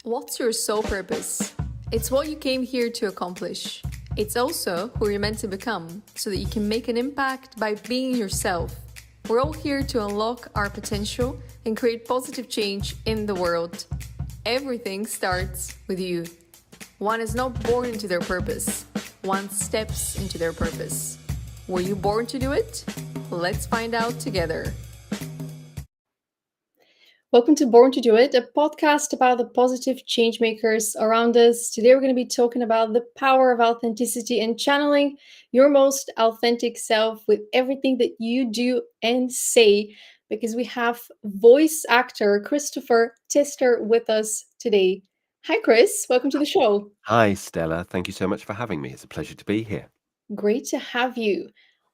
What's your sole purpose? It's what you came here to accomplish. It's also who you're meant to become so that you can make an impact by being yourself. We're all here to unlock our potential and create positive change in the world. Everything starts with you. One is not born into their purpose, one steps into their purpose. Were you born to do it? Let's find out together. Welcome to Born to Do It, a podcast about the positive change makers around us. Today, we're going to be talking about the power of authenticity and channeling your most authentic self with everything that you do and say, because we have voice actor Christopher Tester with us today. Hi, Chris. Welcome to the show. Hi, Stella. Thank you so much for having me. It's a pleasure to be here. Great to have you.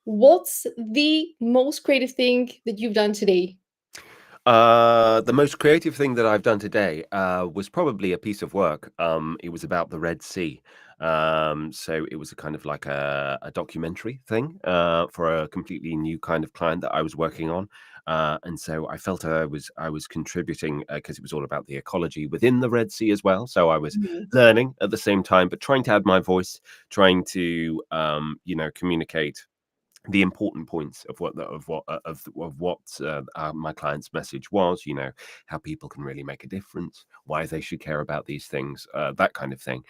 What's the most creative thing that you've done today? The most creative thing that I've done today was probably a piece of work. It was about the Red Sea. So it was a kind of like a documentary thing for a completely new kind of client that I was working on. And so I felt I was contributing because it was all about the ecology within the Red Sea as well. So I was Mhm. learning at the same time, but trying to add my voice, trying to communicate the important points of what my client's message was, how people can really make a difference, why they should care about these things, that kind of thing.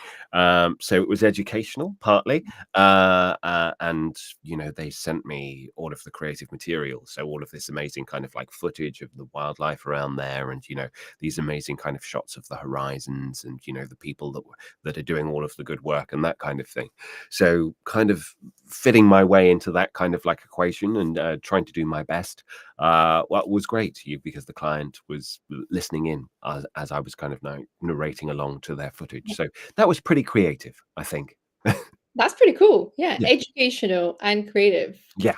So it was educational partly, and they sent me all of the creative material, so all of this amazing kind of like footage of the wildlife around there, and these amazing kind of shots of the horizons, and the people that are doing all of the good work and that kind of thing. So kind of fitting my way into that kind of like equation and trying to do my best, well, it was great because the client was listening in as I was kind of narrating along to their footage. So that was pretty creative, I think. That's pretty cool. Yeah, Yeah. educational and creative. Yeah.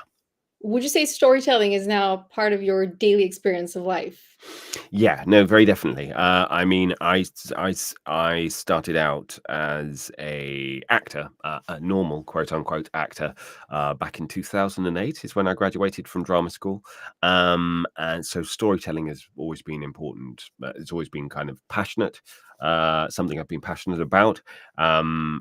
Would you say storytelling is now part of your daily experience of life? Yeah, no, very definitely. I mean, I started out as a actor, a normal quote unquote actor, back in 2008 is when I graduated from drama school. And so storytelling has always been important. It's always been kind of passionate, something I've been passionate about. And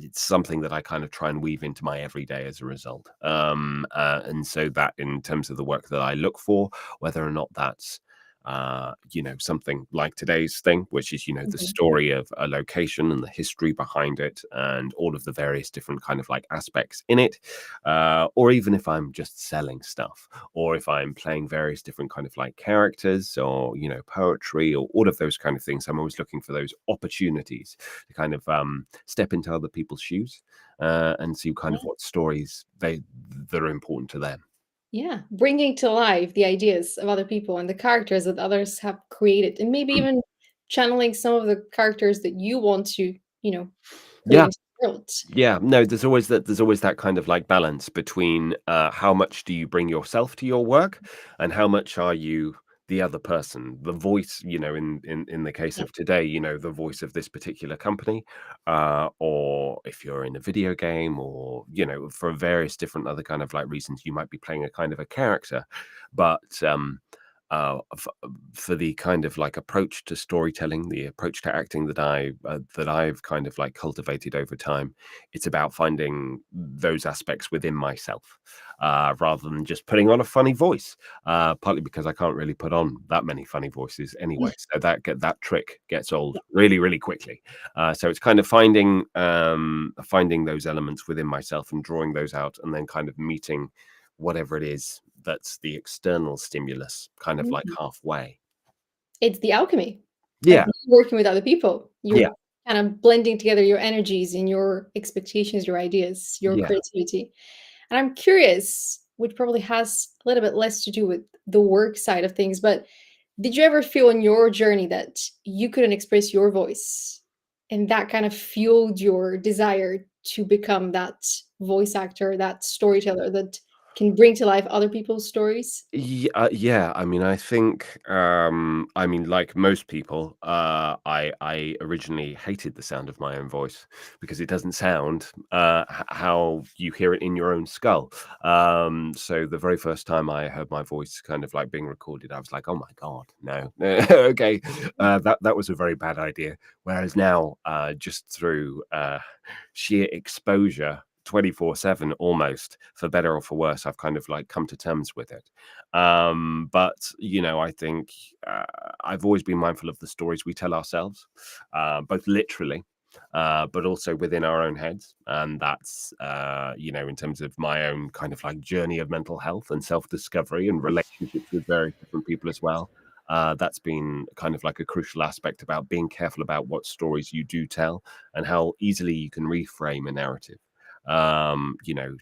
it's something that I kind of try and weave into my everyday as a result. And so that in terms of the work that I look for, whether or not that's something like today's thing, which is the Mhm. story of a location and the history behind it and all of the various different kind of like aspects in it, or even if I'm just selling stuff, or if I'm playing various different kind of like characters, or poetry, or all of those kind of things. I'm always looking for those opportunities to kind of step into other people's shoes, and see kind of what stories that are important to them. Yeah, bringing to life the ideas of other people and the characters that others have created, and maybe even channeling some of the characters that you want to, you know, create Yeah. into the world. Yeah, no, there's always that kind of like balance between how much do you bring yourself to your work, and how much are you the other person, the voice, in the case Yeah. of today, the voice of this particular company, or if you're in a video game, or for various different other kind of like reasons, you might be playing a kind of a character. But for the kind of like approach to storytelling, the approach to acting that I've kind of like cultivated over time, it's about finding those aspects within myself, rather than just putting on a funny voice. Partly because I can't really put on that many funny voices anyway, so that trick gets old really, really quickly. So it's kind of finding those elements within myself and drawing those out, and then kind of meeting whatever it is that's the external stimulus, kind of like Mhm. halfway. It's the alchemy of Yeah, working with other people. yeah, You're kind of blending together your energies and your expectations, your ideas, your yeah. creativity. And I'm curious, which probably has a little bit less to do with the work side of things, but did you ever feel in your journey that you couldn't express your voice and that kind of fueled your desire to become that voice actor, that storyteller that can bring to life other people's stories? Yeah, I mean, I think, I mean, like most people, I originally hated the sound of my own voice because it doesn't sound how you hear it in your own skull. So the very first time I heard my voice kind of like being recorded, I was like, "Oh my God, no, okay, that was a very bad idea." Whereas now, just through sheer exposure, 24/7 almost, for better or for worse, I've kind of like come to terms with it. But I think I've always been mindful of the stories we tell ourselves, both literally, but also within our own heads. And that's in terms of my own kind of like journey of mental health and self-discovery and relationships with various different people as well. That's been kind of like a crucial aspect about being careful about what stories you do tell and how easily you can reframe a narrative,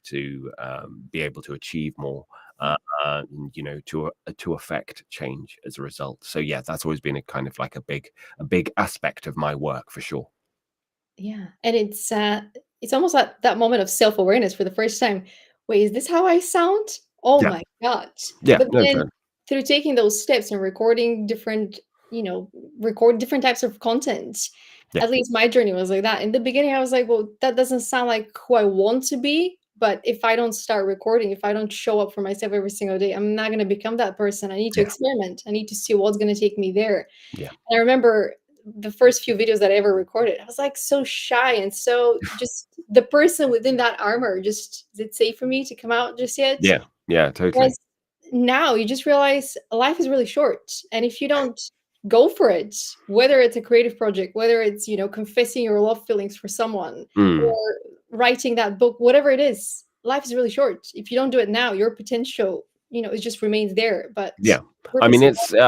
to be able to achieve more, to affect change as a result. So yeah, that's always been a kind of like a big aspect of my work for sure. Yeah, and it's almost at that moment of self-awareness for the first time. "Wait, is this how I sound? Oh Yeah, my god." yeah, But no, then totally. through taking those steps and recording different, record different types of content, Yeah, at least my journey was like that. In the beginning, I was like, "Well, that doesn't sound like who I want to be." But if I don't start recording, if I don't show up for myself every single day, I'm not gonna become that person. I need to yeah, experiment. I need to see what's gonna take me there. yeah, I remember the first few videos that I ever recorded, I was, like, so shy and so just the person within that armor, just, "Is it safe for me to come out just yet?" yeah, yeah, totally. Whereas now you just realize life is really short, and if you don't go for it, whether it's a creative project, whether it's, confessing your love feelings for someone Mm. or writing that book, whatever it is, life is really short. If you don't do it now, your potential, it just remains there, but Yeah. purpose in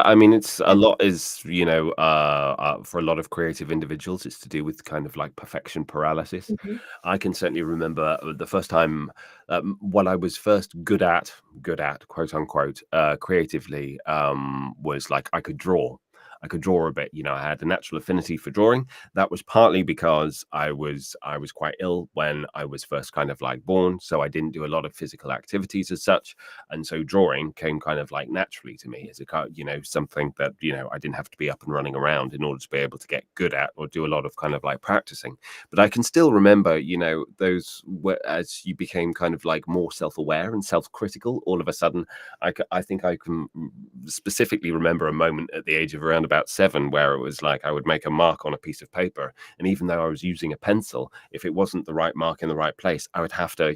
I mean, it's a life. lot is, for a lot of creative individuals, it's to do with kind of like perfection paralysis. Mhm, I can certainly remember the first time, what I was first good at, quote unquote, creatively, was like I could draw. I could draw a bit. I had a natural affinity for drawing. That was partly because I was quite ill when I was first kind of like born, so I didn't do a lot of physical activities as such, and so drawing came kind of like naturally to me as something that I didn't have to be up and running around in order to be able to get good at or do a lot of kind of like practicing. But I can still remember those as you became kind of like more self-aware and self-critical, all of a sudden I think I can specifically remember a moment at the age of around about 7 where it was like I would make a mark on a piece of paper, and even though I was using a pencil, if it wasn't the right mark in the right place, I would have to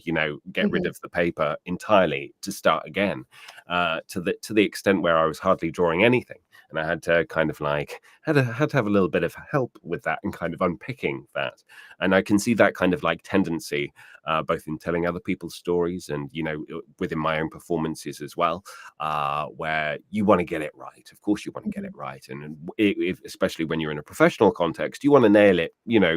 get rid mhm, of the paper entirely to start again, to the extent where I was hardly drawing anything, and I had to kind of like had to have a little bit of help with that and kind of unpicking that. And I can see that kind of like tendency, both in telling other people's stories and within my own performances as well, where you want to get it right. Of course, you want to get it mhm, right, and especially when you're in a professional context, you want to nail it,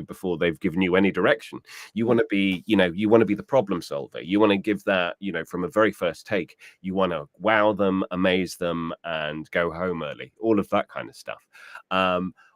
before they've given you any direction. You yeah, want to be, you want to be the problem solver. You want to give that, from a very first take. You want to wow them, amaze them, and go home early. All of that kind of stuff.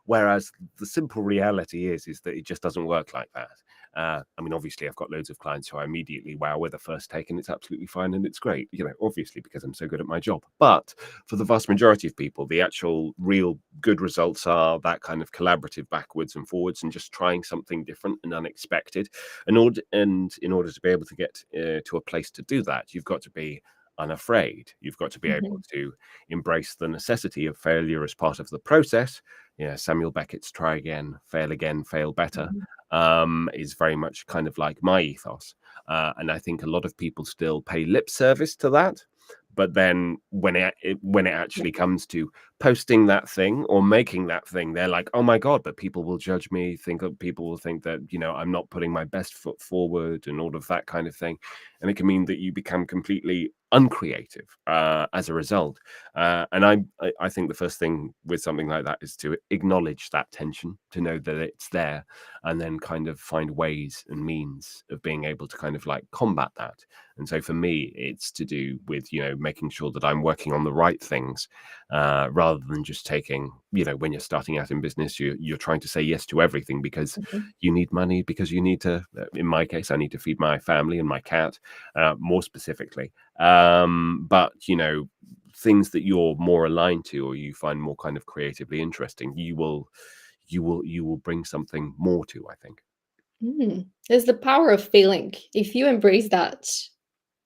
Whereas the simple reality is that it just doesn't work like that. I mean, obviously, I've got loads of clients who I immediately wow with a first take, and it's absolutely fine and it's great, obviously, because I'm so good at my job. But for the vast majority of people, the actual real good results are that kind of collaborative backwards and forwards and just trying something different and unexpected. In order to be able to get to a place to do that, you've got to be unafraid. You've got to be able mhm, to embrace the necessity of failure as part of the process. Samuel Beckett's try again, fail better, mhm, is very much kind of like my ethos. And I think a lot of people still pay lip service to that. But then when it yeah, actually comes to posting that thing or making that thing, they're like, "Oh my God, but people will judge me, people will think that, I'm not putting my best foot forward," and all of that kind of thing. And it can mean that you become completely uncreative as a result. And I think the first thing with something like that is to acknowledge that tension, to know that it's there, and then kind of find ways and means of being able to kind of like combat that. And so for me, it's to do with making sure that I'm working on the right things, rather rather than just taking, when you're starting out in business, you're trying to say yes to everything because Mhm. you need money, because you need to, in my case, I need to feed my family and my cat, more specifically. But, things that you're more aligned to, or you find more kind of creatively interesting, you will bring something more to, I think. There's the power of failing. If you embrace that,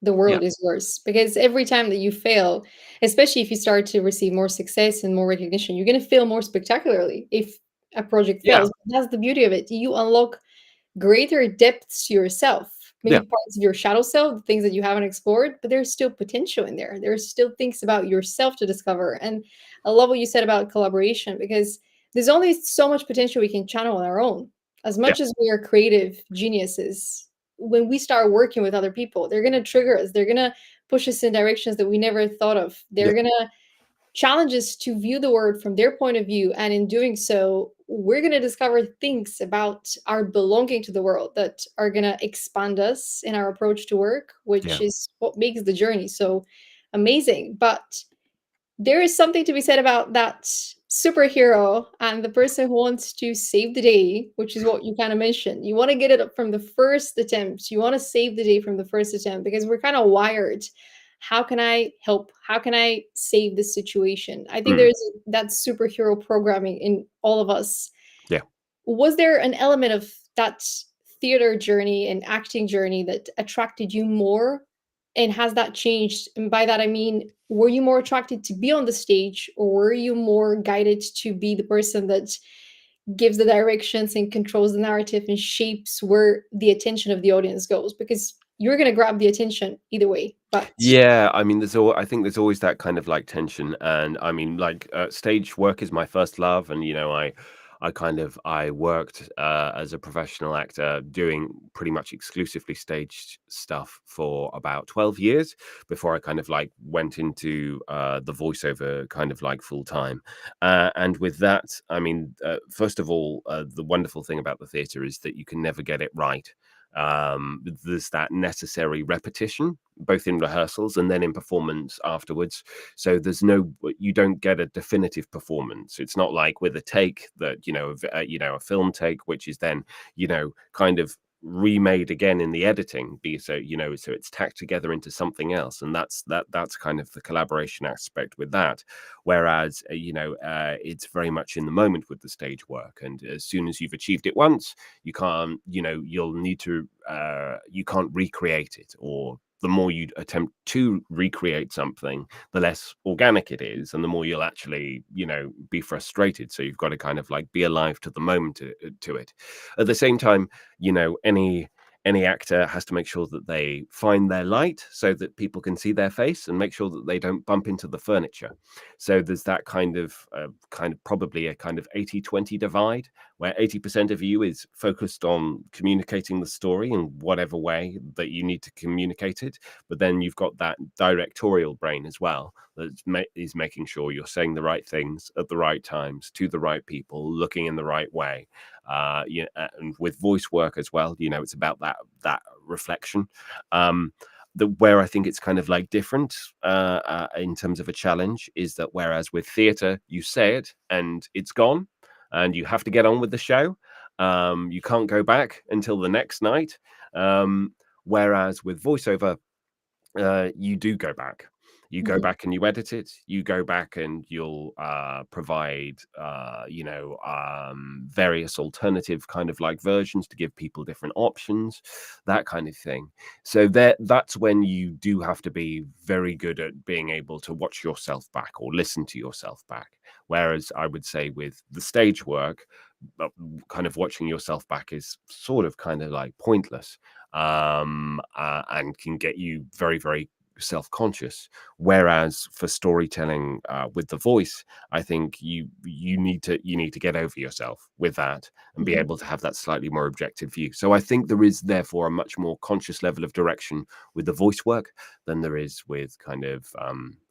the Yeah. world is yours. Because every time that you fail, especially if you start to receive more success and more recognition, you're going to fail more spectacularly if a project Yeah. fails. That's the beauty of it. You unlock greater depths to yourself, maybe Yeah. parts of your shadow self, the things that you haven't explored, but there's still potential in there. There's still things about yourself to discover. And I love what you said about collaboration, because there's only so much potential we can channel on our own. As Yeah. much as we are creative geniuses, when we start working with other people, they're going to trigger us. They're going to push us in directions that we never thought of. Yeah. They're going to challenges to view the world from their point of view. And in doing so, we're going to discover things about our belonging to the world that are going to expand us in our approach to work, which Yeah. is what makes the journey so amazing. But there is something to be said about that superhero and the person who wants to save the day, which is what you kind of mentioned. You want to get it up from the first attempt. You want to save the day from the first attempt because we're kind of wired. How can I help? How can I save this situation? I think Mm. there's that superhero programming in all of us. Yeah. Was there an element of that theater journey and acting journey that attracted you more? And has that changed? And by that, I mean, were you more attracted to be on the stage, or were you more guided to be the person that gives the directions and controls the narrative and shapes where the attention of the audience goes? Because you're going to grab the attention either way. But Yeah, I mean, I think there's always that kind of like tension, and I mean, like stage work is my first love, and I worked as a professional actor doing pretty much exclusively stage stuff for about 12 years before I kind of like went into the voiceover kind of like full time, and with that, I mean, first of all, the wonderful thing about the theatre is that you can never get it right. There's that necessary repetition both in rehearsals and then in performance afterwards, so you don't get a definitive performance. It's not like with a take that a film take, which is then kind of remade again in the editing, so it's tacked together into something else, and that's kind of the collaboration aspect with that. Whereas it's very much in the moment with the stage work, and as soon as you've achieved it once, you can't you'll need to you can't recreate it, or the more you attempt to recreate something, the less organic it is, and the more you'll actually be frustrated. So you've got to kind of like be alive to the moment to it. At the same time, any actor has to make sure that they find their light so that people can see their face, and make sure that they don't bump into the furniture. So there's that kind of probably a kind of 80-20 divide, where 80% of you is focused on communicating the story in whatever way that you need to communicate it. But then you've got that directorial brain as well that is making sure you're saying the right things at the right times to the right people, looking in the right way. And with voice work as well, it's about that reflection. Where I think it's kind of like different in terms of a challenge is that whereas with theatre, you say it and it's gone, and you have to get on with the show. You can't go back until the next night. Whereas with voiceover, you do go back. You go mhm, back and you edit it. You go back and you'll provide, various alternative kind of like versions to give people different options, that kind of thing. So that's when you do have to be very good at being able to watch yourself back or listen to yourself back. Whereas I would say with the stage work, kind of watching yourself back is sort of kind of like pointless, and can get you very, very self-conscious. Whereas for storytelling with the voice, I think you need to get over yourself with that and be mhm. able to have that slightly more objective view. So I think there is therefore a much more conscious level of direction with the voice work than there is with kind of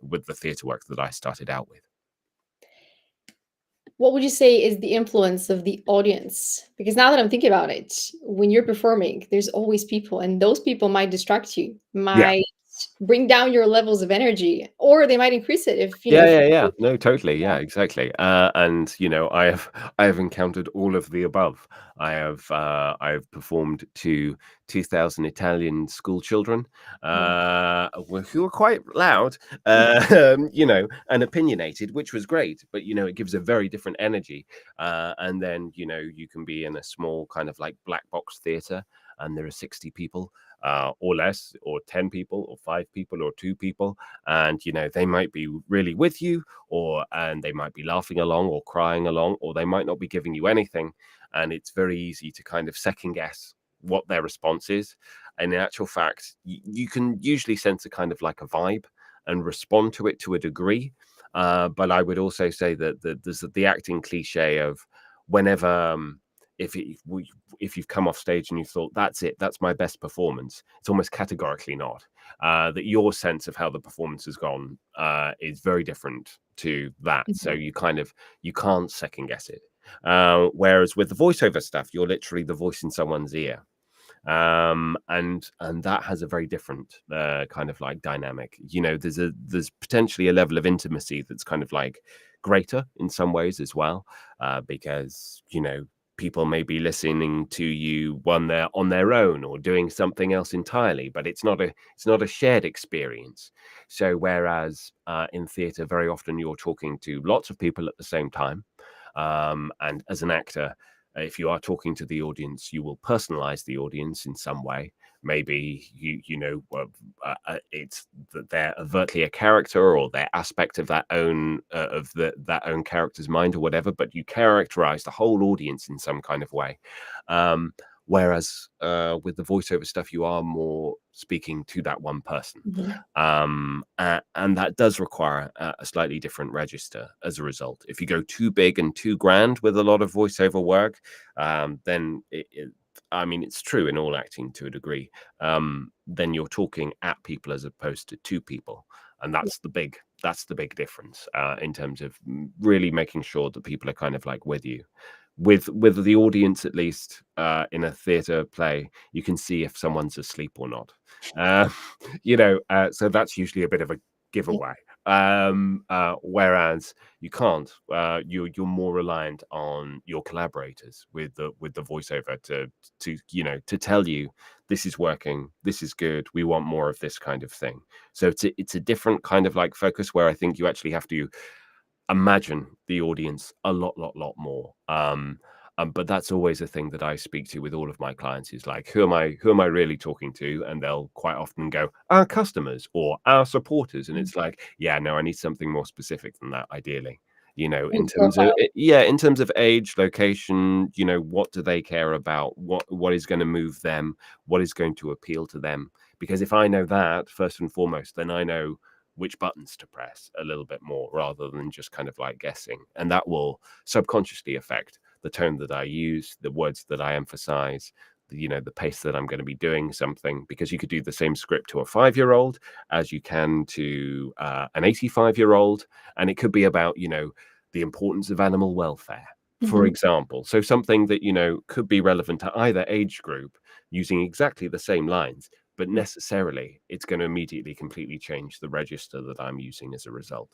with the theatre work that I started out with. What would you say is the influence of the audience? Because now that I'm thinking about it, when you're performing, there's always people, and those people might distract you, Yeah. might bring down your levels of energy, or they might increase it if Yeah, if yeah, yeah. No, totally. yeah. Yeah, exactly. And I have encountered all of the above. I have performed to 2,000 Italian school children, who were quite loud, and opinionated, which was great. But it gives a very different energy. And then you can be in a small kind of like black box theater, and there are 60 people, or less, or 10 people, or 5 people, or 2 people, and they might be really with you, and they might be laughing along or crying along, or they might not be giving you anything, and it's very easy to kind of second guess what their response is. And in actual fact, you can usually sense a kind of like a vibe and respond to it to a degree, but I would also say that there's the acting cliche of whenever if it, if you've come off stage and you thought that's it, that's my best performance, it's almost categorically not. That your sense of how the performance has gone is very different to that. So Mhm. you can't second guess it. Whereas with the voiceover stuff, you're literally the voice in someone's ear, and that has a very different kind of like dynamic. There's potentially a level of intimacy that's kind of like greater in some ways as well, because people may be listening to you when they're on their own or doing something else entirely, but it's not a shared experience. So whereas in theatre, very often you're talking to lots of people at the same time, and as an actor, if you are talking to the audience, you will personalize the audience in some way. Maybe it's that they're overtly a character, or their aspect of that own that own character's mind or whatever, but you characterize the whole audience in some kind of way. um Whereas with the voiceover stuff, you are more speaking to that one person, Mhm. and that does require a slightly different register as a result. If you go too big and too grand with a lot of voiceover work, then I mean, it's true in all acting to a degree. Then you're talking at people as opposed to people, and that's the big difference in terms of really making sure that people are kind of like with you. With the audience, at least in a theatre play, you can see if someone's asleep or not. Uh, so that's usually a bit of a Yeah. giveaway. Whereas you can't. You're more reliant on your collaborators with the voiceover to tell you this is working, this is good, we want more of this kind of thing. So it's a different kind of like focus, where I think you actually have to imagine the audience a lot more. But that's always a thing that I speak to with all of my clients, is like, who am I really talking to? And they'll quite often go, our customers or our supporters. And it's like, yeah, no, I need something more specific than that, ideally. In terms of, Profile. yeah, in terms of age, location, what do they care about? What is going to move them? What is going to appeal to them? Because if I know that first and foremost, then I know which buttons to press a little bit more, rather than just kind of like guessing. And that will subconsciously affect the tone that I use, the words that I emphasize, the pace that I'm going to be doing something. Because you could do the same script to a 5-year-old as you can to an 85-year-old, and it could be about the importance of animal welfare, for Mhm. example. So something that could be relevant to either age group, using exactly the same lines, but necessarily it's going to immediately completely change the register that I'm using as a result.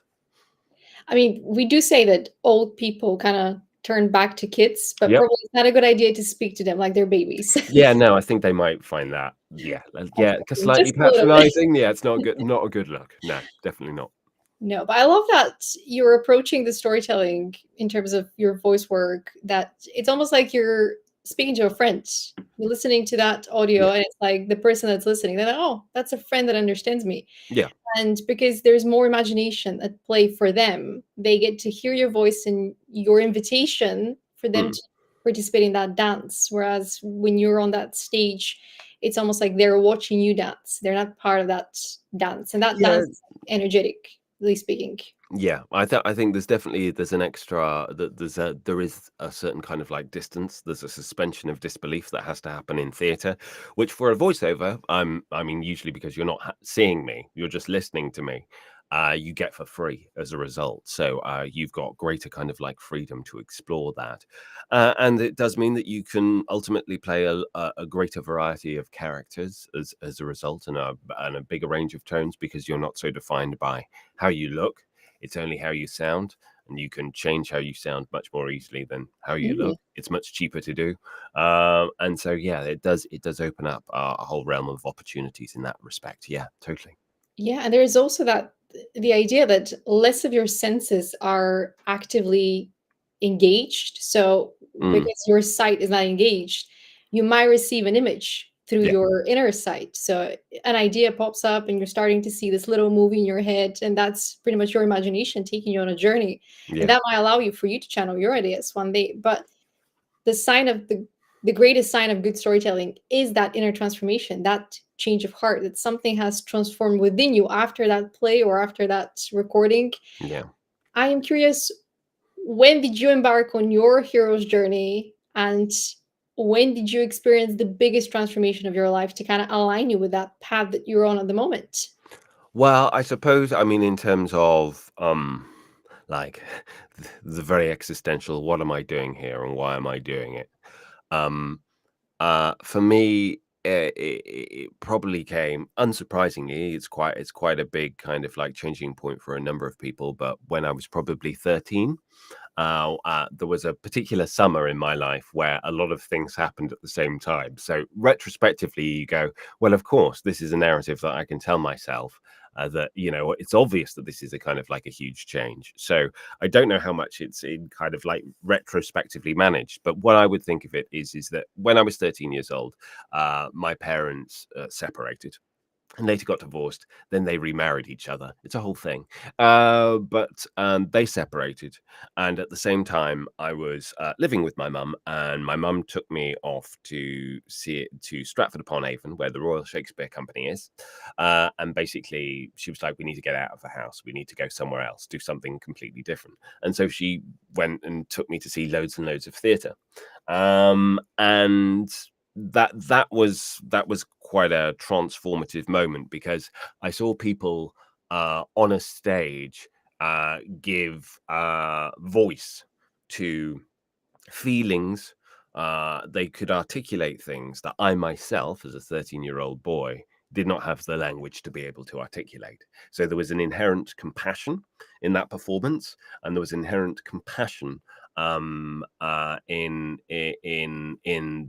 I mean, we do say that old people kind of turn back to kids, but Yep. probably it's not a good idea to speak to them like they're babies. Yeah, no, I think they might find that, yeah, slightly Just a little bit. patronizing. Yeah, it's not a good look. No, definitely not. No, but I love that you're approaching the storytelling in terms of your voice work, that it's almost like you're speaking to a friend. You're listening to that Yeah, audio, and it's like the person that's listening, they're like, oh, that's a friend that understands me. yeah. And because there's more imagination at play for them, they get to hear your voice and your invitation for them Mm. to participate in that dance. Whereas when you're on that stage, it's almost like they're watching you dance. They're not part of that dance. And that Yeah, dance is energetically speaking. yeah, I think there's an extra, that there is a certain kind of like distance. There's a suspension of disbelief that has to happen in theatre, which for a voiceover, I mean, usually because you're not seeing me, you're just listening to me. you get for free as a result. So you've got greater kind of like freedom to explore that. And it does mean that you can ultimately play a greater variety of characters as a result, and a bigger range of tones, because you're not so defined by how you look. It's only how you sound, and you can change how you sound much more easily than how you Mm. look. It's much cheaper to do. And so, yeah, it does open up a whole realm of opportunities in that respect. Yeah, totally. Yeah, and there is also that the idea that less of your senses are actively engaged. So Mm, because your sight is not engaged, you might receive an image through yeah, your inner sight. So an idea pops up and you're starting to see this little movie in your head, and that's pretty much your imagination taking you on a journey. And yeah, that might allow you for you to channel your ideas one day. But the sign of the greatest sign of good storytelling is that inner transformation, that change of heart, that something has transformed within you after that play or after that recording. yeah. I am curious, when did you embark on your hero's journey, and when did you experience the biggest transformation of your life to kind of align you with that path that you're on at the moment? Well, I suppose, I mean, in terms of like the very existential, what am I doing here and why am I doing it? Um, for me, it probably came unsurprisingly. It's quite a big kind of like changing point for a number of people. But when I was probably 13, there was a particular summer in my life where a lot of things happened at the same time. So retrospectively, you go, well, of course, this is a narrative that I can tell myself. That, it's obvious that this is a kind of like a huge change. So I don't know how much it's in kind of like retrospectively managed, but what I would think of it is that when I was 13 years old, my parents separated and later got divorced. Then they remarried each other. It's a whole thing. But they separated. And at the same time, I was living with my mum, and my mum took me off to see it to Stratford upon Avon, where the Royal Shakespeare Company is. And basically, she was like, we need to get out of the house. We need to go somewhere else, do something completely different. And so she went and took me to see loads and loads of theatre. And that was quite a transformative moment, because I saw people on a stage give voice to feelings. They could articulate things that I myself, as a 13-year-old boy, did not have the language to be able to articulate. So there was an inherent compassion in that performance, and there was inherent compassion in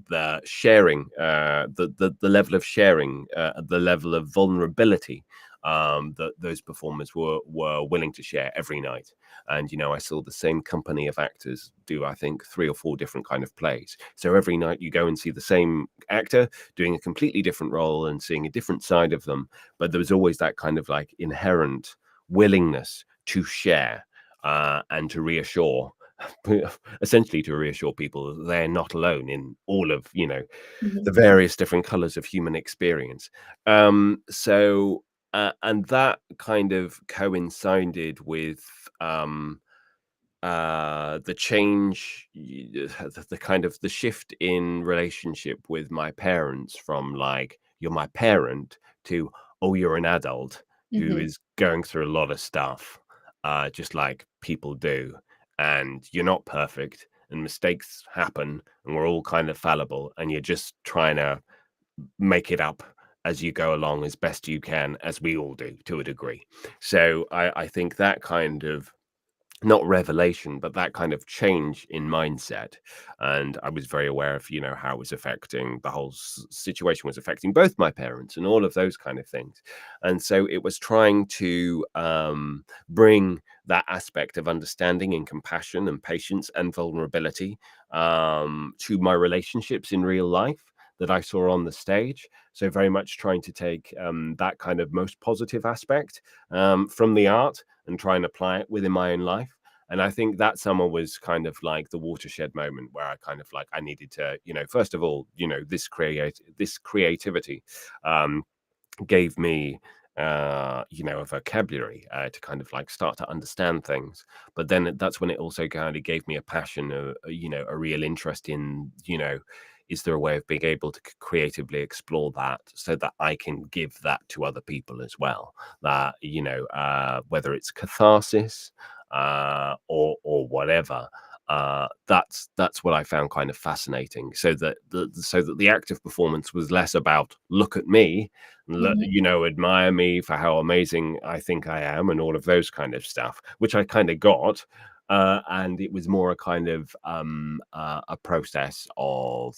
the sharing, the level of sharing, the level of vulnerability that those performers were willing to share every night. And I saw the same company of actors do, I think, 3 or 4 different kind of plays. So every night you go and see the same actor doing a completely different role and seeing a different side of them, but there was always that kind of like inherent willingness to share, and to reassure, essentially to reassure people that they're not alone in all of the Mhm. various different colors of human experience. And that kind of coincided with um, the change, the kind of the shift in relationship with my parents, from like, you're my parent, to, oh, you're an adult who Mhm. is going through a lot of stuff, just like people do, and you're not perfect, and mistakes happen, and we're all kind of fallible, and you're just trying to make it up as you go along as best you can, as we all do to a degree. So I think that kind of, not revelation, but that kind of change in mindset. And I was very aware of, how it was affecting, the whole situation was affecting both my parents and all of those kind of things. And so it was trying to bring that aspect of understanding and compassion and patience and vulnerability to my relationships in real life that I saw on the stage. So very much trying to take that kind of most positive aspect from the art and try and apply it within my own life. And I think that summer was kind of like the watershed moment where I kind of like, I needed to, first of all, this creativity um, gave me a vocabulary to kind of like start to understand things. But then that's when it also kind of gave me a passion, a real interest in is there a way of being able to creatively explore that so that I can give that to other people as well? That, whether it's catharsis, or whatever. That's what I found kind of fascinating. So that the active performance was less about look at me, Mhm. admire me for how amazing I think I am, and all of those kind of stuff, which I kind of got. And it was more a kind of a process of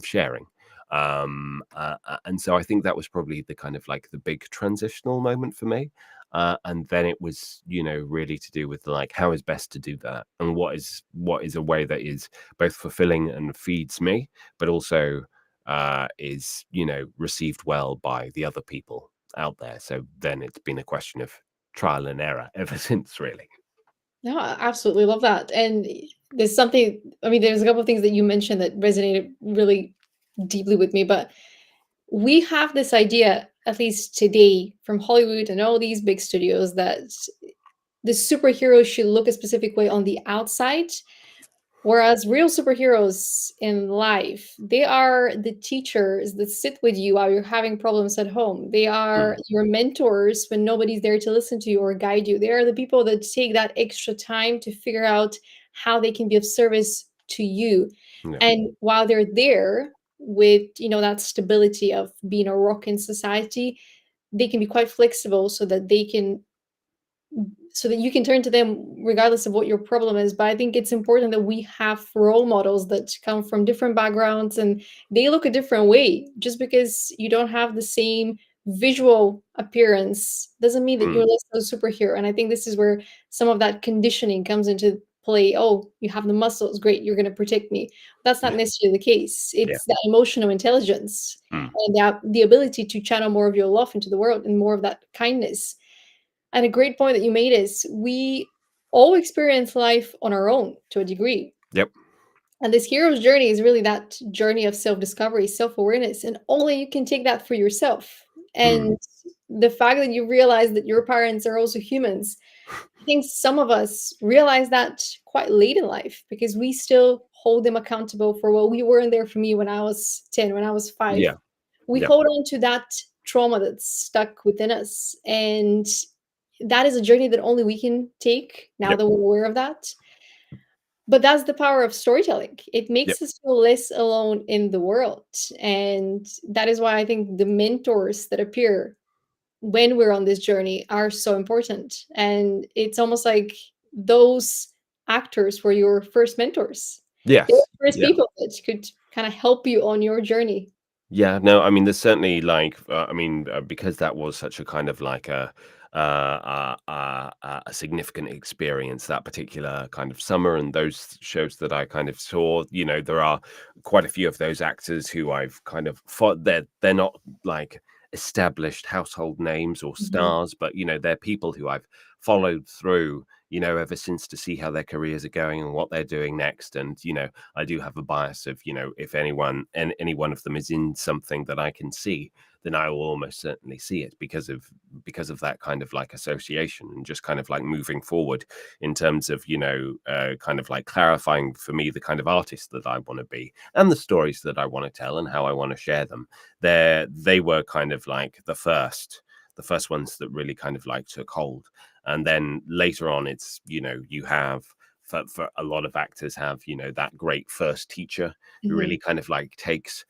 sharing. And so I think that was probably the kind of like the big transitional moment for me. And then it was, really to do with like how is best to do that, and what is a way that is both fulfilling and feeds me, but also is received well by the other people out there. So then it's been a question of trial and error ever since, really. No, I absolutely love that. And there's something, I mean, there's a couple of things that you mentioned that resonated really deeply with me, but we have this idea, at least today, from Hollywood and all these big studios, that the superheroes should look a specific way on the outside. Whereas real superheroes in life, they are the teachers that sit with you while you're having problems at home. They are Mm, your mentors when nobody's there to listen to you or guide you. They are the people that take that extra time to figure out how they can be of service to you. yeah, And while they're there with, that stability of being a rock in society, they can be quite flexible so that you can turn to them regardless of what your problem is. But I think it's important that we have role models that come from different backgrounds and they look a different way. Just because you don't have the same visual appearance doesn't mean that you're mm, less of a superhero. And I think this is where some of that conditioning comes into play. Oh, you have the muscles, great, you're going to protect me. That's not yeah, necessarily the case. yeah, It's that emotional intelligence mm, and the ability to channel more of your love into the world and more of that kindness. And a great point that you made is we all experience life on our own to a degree. yep, And this hero's journey is really that journey of self discovery, self awareness, and only you can take that for yourself. mm, And the fact that you realize that your parents are also humans, I think some of us realize that quite late in life because we still hold them accountable for, well, we weren't there for me when I was 10, when I was 5. yeah, We yeah, hold on to that trauma that's stuck within us. And that is a journey that only we can take now yep, that we're aware of that. But that's the power of storytelling. It yep, makes us feel less alone in the world. And that is why I think the mentors that appear when we're on this journey are so important. And it's almost like those actors were your first mentors. They were yes, the first yeah. people that could kind of help you on your journey. Yeah, no, I mean, there's certainly like, because that was such a kind of like a significant experience that particular kind of summer, and those shows that I kind of saw. There are quite a few of those actors who I've kind of thought they're not like established household names or Mhm. stars, but they're people who I've followed through. Ever since, to see how their careers are going and what they're doing next. And I do have a bias of, if any one of them is in something that I can see, then I will almost certainly see it because of that kind of like association, and just kind of like moving forward in terms of kind of like clarifying for me the kind of artist that I want to be, and the stories that I want to tell, and how I want to share them. They were kind of like the first ones that really kind of like took hold. And then later on, it's you have, for a lot of actors, have that great first teacher who really Mhm. kind of like takes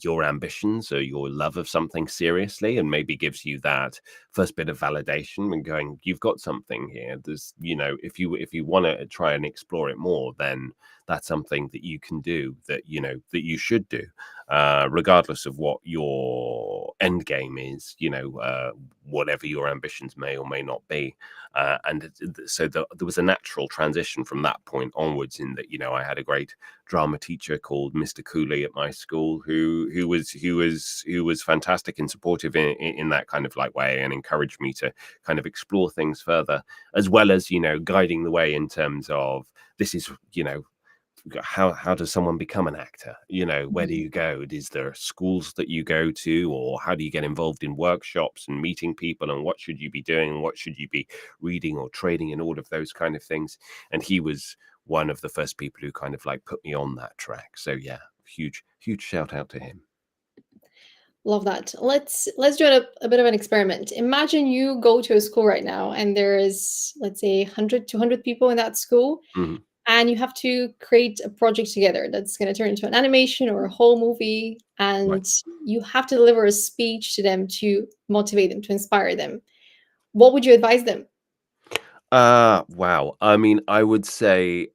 your ambitions or your love of something seriously, and maybe gives you that first bit of validation and going, you've got something here. There's if you want to try and explore it more, then that's something that you can do, that you should do, regardless of what your end game is, whatever your ambitions may or may not be. So there was a natural transition from that point onwards, in that I had a great drama teacher called Mr. Cooley at my school, who was fantastic and supportive in that kind of like way, and encouraged me to kind of explore things further, as well as guiding the way in terms of, this is how does someone become an actor? Where do Mhm. you go? Is there schools that you go to, or how do you get involved in workshops and meeting people, and what should you be doing, and what should you be reading or trading, and all of those kind of things? And he was one of the first people who kind of like put me on that track. So yeah, huge shout out to him. Love that. Let's do a bit of an experiment. Imagine you go to a school right now and there is, let's say, 100, 200 people in that school, Mhm. and you have to create a project together that's going to turn into an animation or a whole movie, Right. and you have to deliver a speech to them to motivate them, to inspire them. What would you advise them? Wow. I mean, I would say,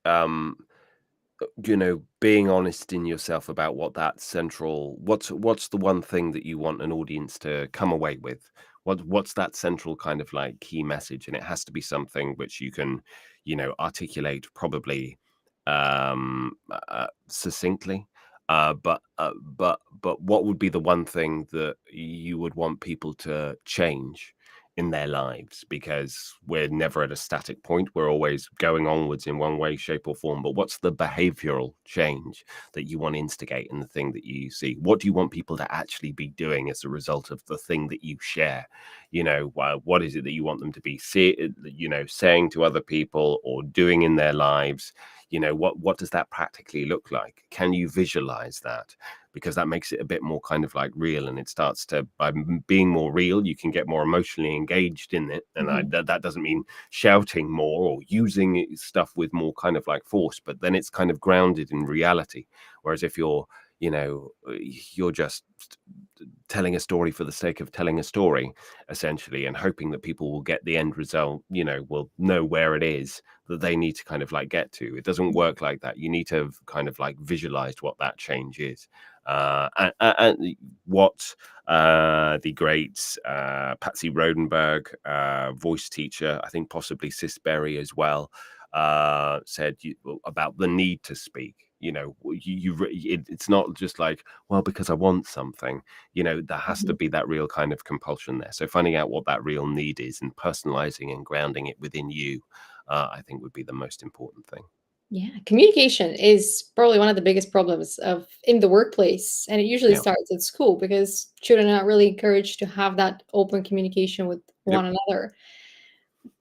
being honest in yourself about what that central, what's the one thing that you want an audience to come away with? What's that central kind of like key message? And it has to be something which you can, articulate probably succinctly. But what would be the one thing that you would want people to change in their lives? Because we're never at a static point, we're always going onwards in one way, shape, or form. But what's the behavioral change that you want to instigate in the thing that you see? What do you want people to actually be doing as a result of the thing that you share? What is it that you want them to be saying to other people or doing in their lives? What does that practically look like? Can you visualize that? Because that makes it a bit more kind of like real, and it starts to, by being more real, you can get more emotionally engaged in it. And Mhm. that doesn't mean shouting more or using stuff with more kind of like force, but then it's kind of grounded in reality. Whereas if you're just telling a story for the sake of telling a story, essentially, and hoping that people will get the end result, will know where it is that they need to kind of like get to. It doesn't work like that. You need to have kind of like visualized what that change is. And what the great Patsy Rodenberg, voice teacher, I think possibly Sis Berry as well, said about the need to speak. It's not just like, well, because I want something. There has to Mhm. be that real kind of compulsion there. So finding out what that real need is and personalizing and grounding it within you, I think would be the most important thing. Yeah, communication is probably one of the biggest problems of in the workplace, and it usually Yeah. starts at school because children are not really encouraged to have that open communication with Yep. one another.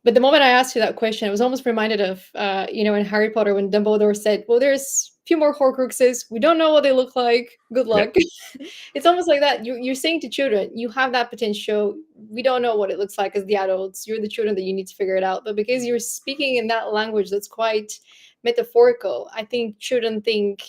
But the moment I asked you that question, I was almost reminded of, in Harry Potter when Dumbledore said, "Well, there's a few more Horcruxes. We don't know what they look like. Good Yep. luck." It's almost like that. You're saying to children, you have that potential. We don't know what it looks like as the adults. You're the children that you need to figure it out. But because you're speaking in that language that's quite metaphorical, I think children think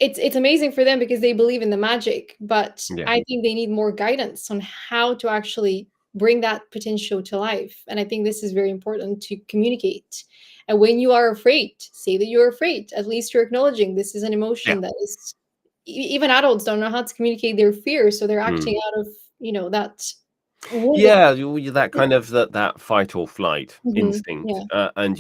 it's amazing for them because they believe in the magic, but Yeah. I think they need more guidance on how to actually bring that potential to life. And I think this is very important to communicate. And when you are afraid, say that you're afraid. At least you're acknowledging this is an Yeah. emotion that is even adults don't know how to communicate their fear, so they're Mm. acting out of, that wounded. Yeah, that kind of that fight or flight Mhm. instinct, Yeah. and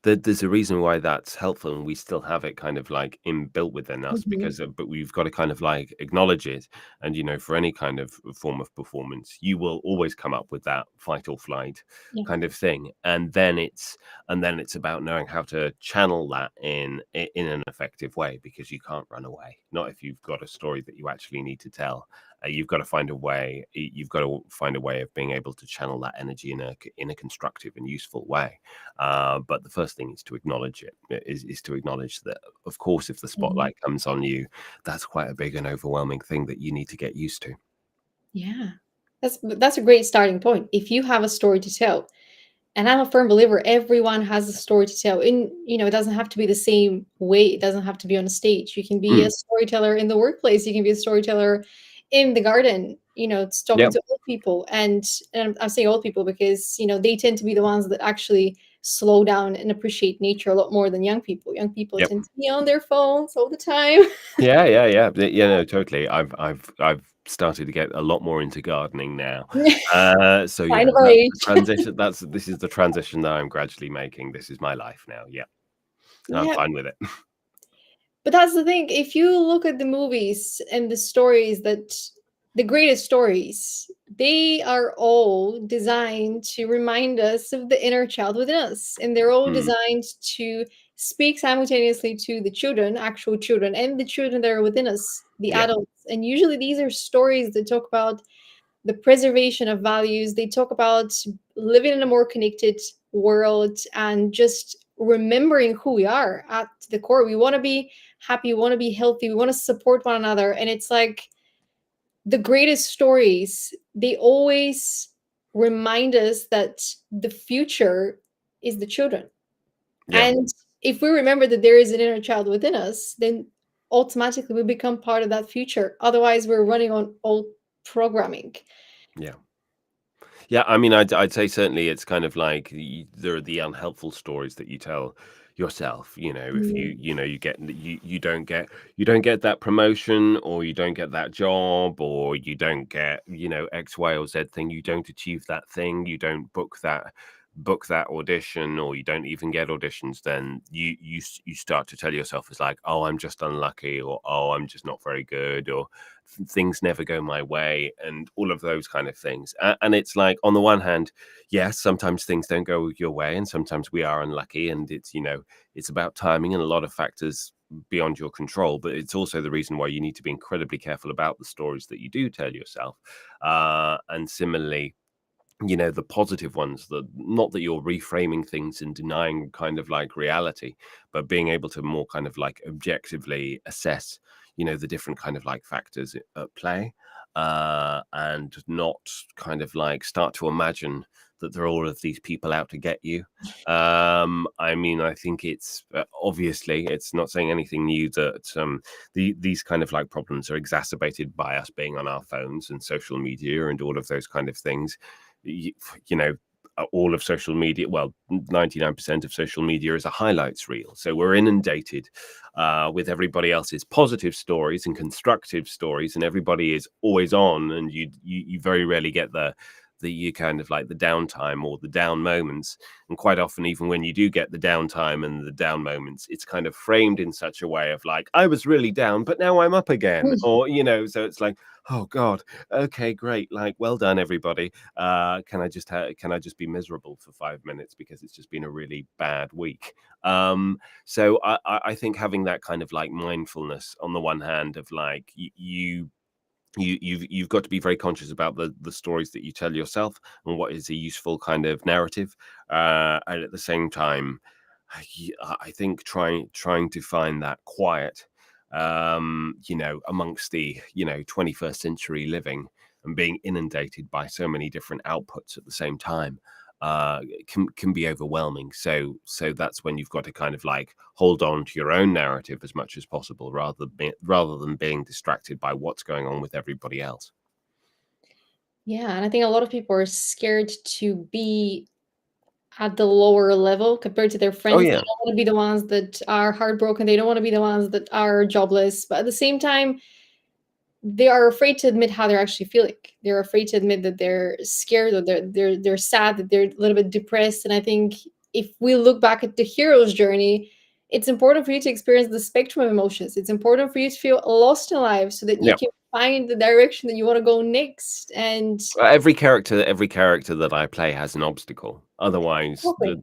there's a reason why that's helpful, and we still have it kind of like inbuilt within us Mhm. because, but we've got to kind of like acknowledge it, and for any kind of form of performance, you will always come up with that fight or flight Yeah. kind of thing, and then it's about knowing how to channel that in an effective way, because you can't run away, not if you've got a story that you actually need to tell. You've got to find a way. You've got to find a way of being able to channel that energy in a constructive and useful way. But the first thing is to acknowledge it. Is to acknowledge that, of course, if the Mhm. spotlight comes on you, that's quite a big and overwhelming thing that you need to get used to. Yeah. That's a great starting point. If you have a story to tell, and I'm a firm believer, everyone has a story to tell. It doesn't have to be the same way. It doesn't have to be on a stage. You can be Mm, a storyteller in the workplace. You can be a storyteller in the garden. It's talking yep. to old people. And I'm saying old people because, they tend to be the ones that actually slow down and appreciate nature a lot more than young people. Young people Yep. tend to be on their phones all the time. Yeah. Yeah. Yeah. Yeah. No, totally. I've started to get a lot more into gardening now. So Sign yeah, of our that's the age. transition. This is the transition that I'm gradually making. This is my life now. Yeah, and I'm Yeah. fine with it. But that's the thing. If you look at the movies and the stories the greatest stories, they are all designed to remind us of the inner child within us. And they're all Mm, designed to speak simultaneously to the children, actual children, and the children that are within us, the yeah. adults. And usually these are stories that talk about the preservation of values. They talk about living in a more connected world and just remembering who we are at the core. We want to be happy, we want to be healthy, we want to support one another. And it's like the greatest stories, they always remind us that the future is the children. Yeah. And if we remember that there is an inner child within us, then automatically we become part of that future. Otherwise, we're running on old programming. Yeah. Yeah, I mean, I'd say certainly it's kind of like there are the unhelpful stories that you tell yourself. You know, if Mm. you don't get that promotion, or you don't get that job, or you don't get X, Y, or Z thing. You don't achieve that thing. You don't book that audition, or you don't even get auditions. Then you start to tell yourself, it's like, oh, I'm just unlucky, or oh, I'm just not very good, or things never go my way, and all of those kind of things. And it's like, on the one hand, yes, sometimes things don't go your way, and sometimes we are unlucky, and it's about timing and a lot of factors beyond your control. But it's also the reason why you need to be incredibly careful about the stories that you do tell yourself. And similarly, the positive ones, that not that you're reframing things and denying kind of like reality, but being able to more kind of like objectively assess the different kind of like factors at play, and not kind of like start to imagine that there are all of these people out to get you. I mean, I think it's obviously, it's not saying anything new that these kind of like problems are exacerbated by us being on our phones and social media and all of those kind of things. you, you know all of social media, well, 99% of social media is a highlights reel, so we're inundated with everybody else's positive stories and constructive stories, and everybody is always on, and you very rarely get the you kind of like the downtime or the down moments. And quite often, even when you do get the downtime and the down moments, it's kind of framed in such a way of like, I was really down, but now I'm up again, or so it's like, oh god, okay, great, like, well done everybody. Can I just be miserable for 5 minutes because it's just been a really bad week? So I think having that kind of like mindfulness on the one hand of like, you've got to be very conscious about the stories that you tell yourself and what is a useful kind of narrative, and at the same time, I think trying to find that quiet, amongst the 21st century living and being inundated by so many different outputs at the same time, can be overwhelming. So that's when you've got to kind of like hold on to your own narrative as much as possible, rather than being distracted by what's going on with everybody else. Yeah, and I think a lot of people are scared to be at the lower level compared to their Oh friends. They yeah. don't want to be the ones that are heartbroken. They don't want to be the ones that are jobless. But at the same time, they are afraid to admit how they're actually feeling. They're afraid to admit that they're scared, or they're sad, that they're a little bit depressed. And I think if we look back at the hero's journey, it's important for you to experience the spectrum of emotions. It's important for you to feel lost in life so that you Yeah. can find the direction that you want to go next. And Every character that I play has an obstacle. Otherwise, exactly.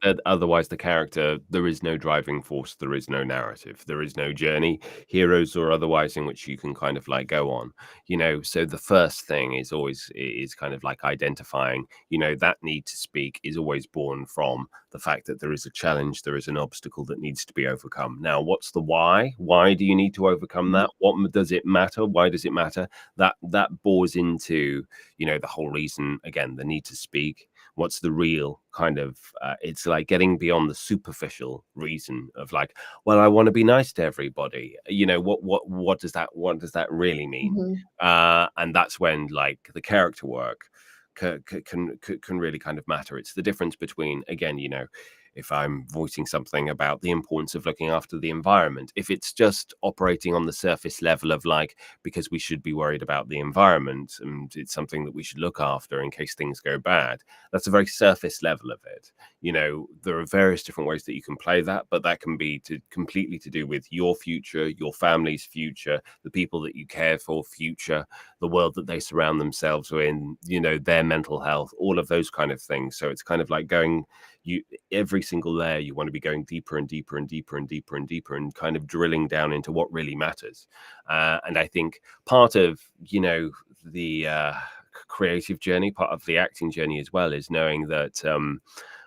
the character, there is no driving force, there is no narrative, there is no journey, heroes or otherwise, in which you can kind of like go on. So the first thing is kind of like identifying. That need to speak is always born from the fact that there is a challenge, there is an obstacle that needs to be overcome. Now, what's the why? Why do you need to overcome Mhm. that? What does it matter? Why does it matter? That bores into the whole reason, again, the need to speak. What's the real kind of it's like getting beyond the superficial reason of like, well, I want to be nice to everybody. What does that really mean? Mhm. And that's when like the character work can really kind of matter. It's the difference between, again, if I'm voicing something about the importance of looking after the environment, if it's just operating on the surface level of like, because we should be worried about the environment and it's something that we should look after in case things go bad, that's a very surface level of it. There are various different ways that you can play that, but that can be completely to do with your future, your family's future, the people that you care for future, the world that they surround themselves in, their mental health, all of those kind of things. So it's kind of like going, every single layer, you want to be going deeper and deeper and deeper and deeper and deeper, and kind of drilling down into what really matters. And I think part of the creative journey, part of the acting journey as well, is knowing that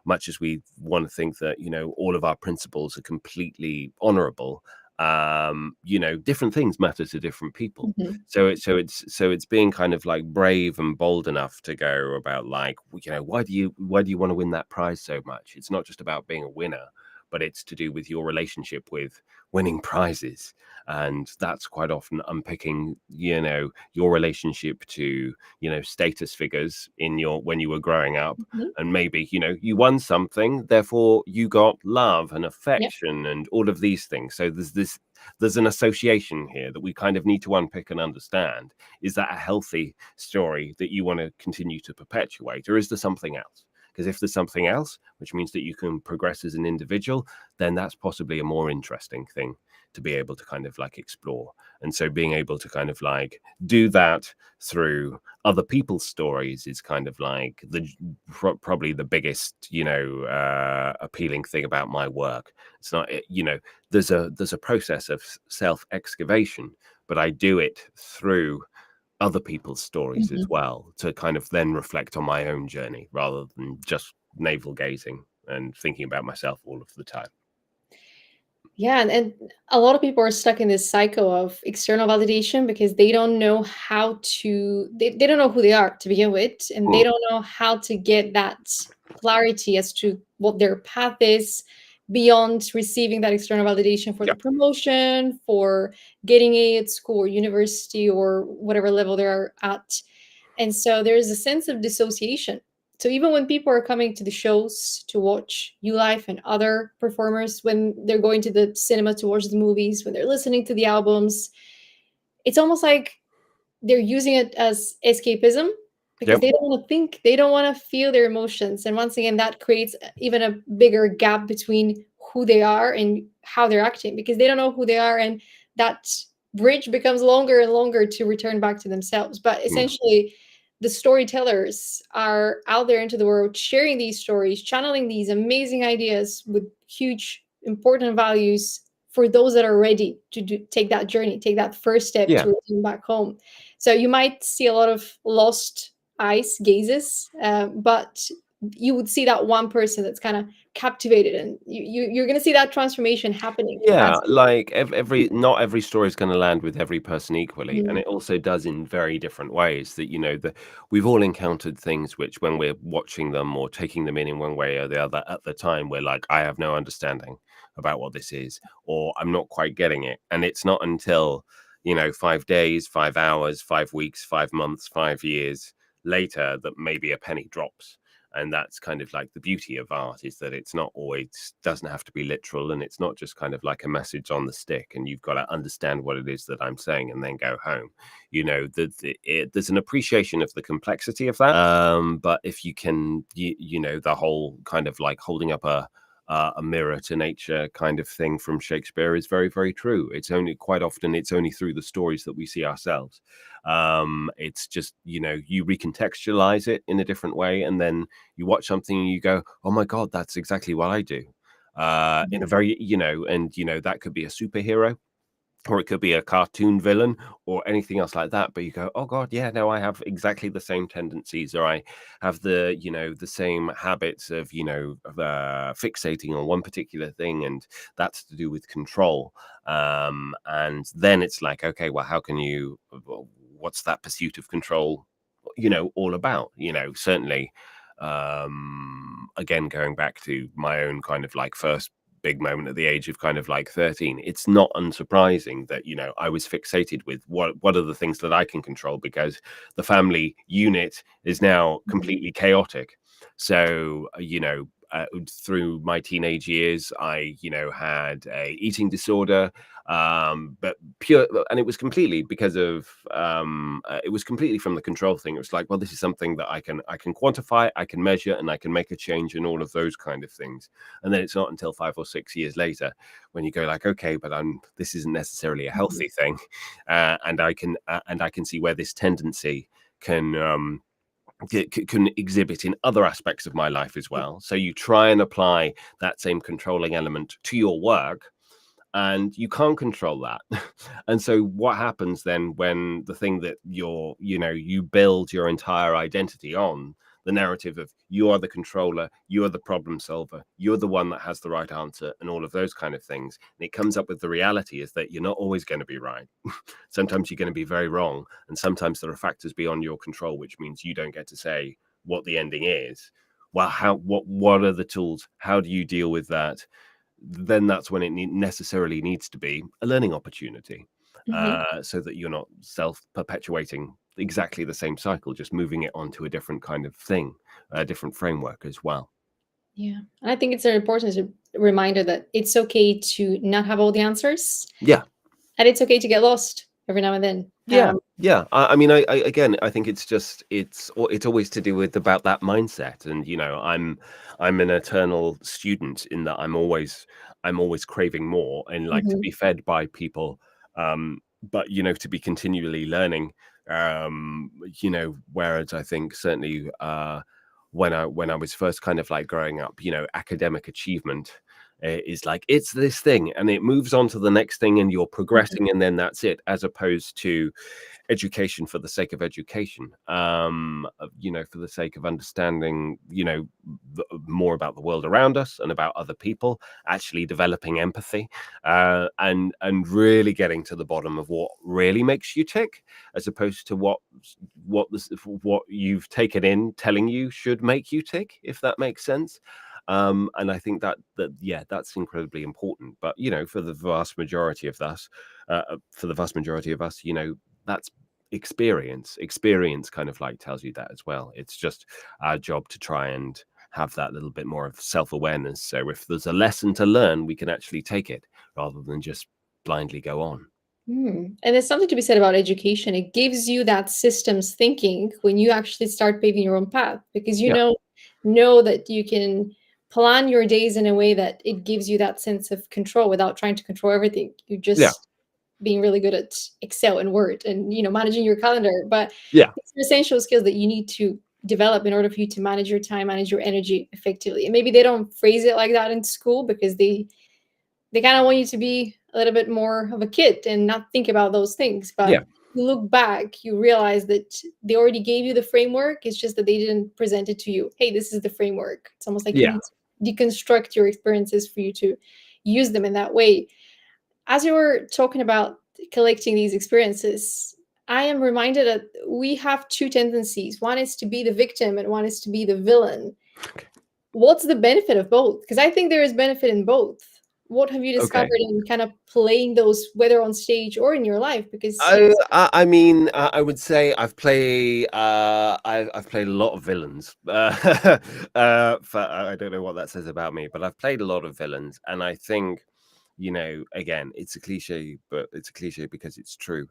much as we want to think that, all of our principles are completely honorable, different things matter to different people. Mhm. So it's being kind of like brave and bold enough to go about, like, why do you want to win that prize so much? It's not just about being a winner, but it's to do with your relationship with winning prizes. And that's quite often unpicking, your relationship to, status figures when you were growing up. Mhm. And maybe, you won something, therefore you got love and Yep. affection and all of these things. So there's an association here that we kind of need to unpick and understand. Is that a healthy story that you want to continue to perpetuate, or is there something else? Because if there's something else, which means that you can progress as an individual, then that's possibly a more interesting thing to be able to kind of like explore. And so being able to kind of like do that through other people's stories is kind of like probably the biggest, appealing thing about my work. It's not, there's a process of self-excavation, but I do it through other people's stories as Mhm. well, to kind of then reflect on my own journey rather than just navel gazing and thinking about myself all of the time. Yeah, and a lot of people are stuck in this cycle of external validation because they don't know how to they don't know who they are to begin with, and they Mm. don't know how to get that clarity as to what their path is beyond receiving that external validation for the Yeah. promotion, for getting A at school or university or whatever level they're at. And so there is a sense of dissociation. So even when people are coming to the shows to watch You Life and other performers, when they're going to the cinema to watch the movies, when they're listening to the albums, it's almost like they're using it as escapism because Yep. they don't want to think, they don't want to feel their emotions. And once again, that creates even a bigger gap between who they are and how they're acting because they don't know who they are. And that bridge becomes longer and longer to return back to themselves. But Mm. essentially, the storytellers are out there into the world sharing these stories, channeling these amazing ideas with huge, important values for those that are ready to take that journey, take that first step Yeah. to return back home. So you might see a lot of lost eyes, gazes, but you would see that one person that's kind of captivated, and you're going to see that transformation happening Yeah, as like not every story is going to land with every person equally, and Mhm. it also does in very different ways. That we've all encountered things which, when we're watching them or taking them in one way or the other, at the time we're like, I have no understanding about what this is, or I'm not quite getting it. And it's not until 5 days, 5 hours, 5 weeks, 5 months, 5 years later that maybe a penny drops. And that's kind of like the beauty of art, is that it's not always, doesn't have to be literal, and it's not just kind of like a message on the stick and you've got to understand what it is that I'm saying and then go home. There's an appreciation of the complexity of that, but if you can, the whole kind of like holding up a mirror to nature kind of thing from Shakespeare is very, very true. It's only, quite often it's only through the stories that we see ourselves. It's just, you recontextualize it in a different way, and then you watch something and you go, oh my god, that's exactly what I do, in a very, and that could be a superhero, or it could be a cartoon villain, or anything else like that. But you go, oh god, yeah, no, I have exactly the same tendencies, or I have the same habits of, fixating on one particular thing, and that's to do with control. And then it's like, okay, well, how can you, what's that pursuit of control all about? Certainly, again, going back to my own kind of like first big moment at the age of kind of like 13, it's not unsurprising that I was fixated with what are the things that I can control, because the family unit is now completely chaotic. So through my teenage years, I had a eating disorder, but pure, and it was completely because of it was completely from the control thing. It was like, well, this is something that I can quantify, I can measure, and I can make a change, and all of those kind of things. And then it's not until 5 or 6 years later when you go like, okay, but this isn't necessarily a healthy thing, and I can see where this tendency can can exhibit in other aspects of my life as well. So you try and apply that same controlling element to your work, and you can't control that. And so what happens then, when the thing that you build your entire identity on, the narrative of you are the controller, you are the problem solver, you're the one that has the right answer, and all of those kind of things. And it comes up with the reality is that you're not always going to be right. Sometimes you're going to be very wrong, and sometimes there are factors beyond your control, which means you don't get to say what the ending is. Well, what are the tools? How do you deal with that? Then that's when it necessarily needs to be a learning opportunity, so that you're not self-perpetuating exactly the same cycle, just moving it onto a different kind of thing, a different framework as well. Yeah. And I think it's an important reminder that it's okay to not have all the answers, Yeah. and it's okay to get lost every now and then. Yeah, yeah. I mean, I again, I think it's always to do with about that mindset, and I'm an eternal student in that I'm always craving more and like to Mhm. be fed by people, but to be continually learning, whereas I think certainly when I was first kind of like growing up, academic achievement is like it's this thing and it moves on to the next thing and you're Mhm. progressing and then that's it, as opposed to education for the sake of education, for the sake of understanding more about the world around us and about other people, actually developing empathy, and really getting to the bottom of what really makes you tick, as opposed to what you've taken in telling you should make you tick, if that makes sense. And I think that yeah, that's incredibly important. But for the vast majority of us, that's experience kind of like tells you that as well. It's just our job to try and have that little bit more of self-awareness, so if there's a lesson to learn, we can actually take it rather than just blindly go on. And there's something to be said about education. It gives you that systems thinking when you actually start paving your own path, because you Yeah, know that you can plan your days in a way that it gives you that sense of control without trying to control everything. You yeah, just being really good at Excel and Word and managing your calendar. But yeah, it's essential skills that you need to develop in order for you to manage your time, manage your energy effectively. And maybe they don't phrase it like that in school because they kind of want you to be a little bit more of a kid and not think about those things. yeah, But you look back, you realize that they already gave you the framework. It's just that they didn't present it to you. Hey, this is the framework. It's almost like you yeah. need to deconstruct your experiences for you to use them in that way. As you were talking about collecting these experiences, I am reminded that we have two tendencies. One is to be the victim and one is to be the villain. What's the benefit of both? Because I think there is benefit in both. What have you Okay. discovered in kind of playing those, whether on stage or in your life? Because I mean, I would say I've played a lot of villains. I don't know what that says about me, but I've played a lot of villains, and I think, again, it's a cliche, but it's a cliche because it's true.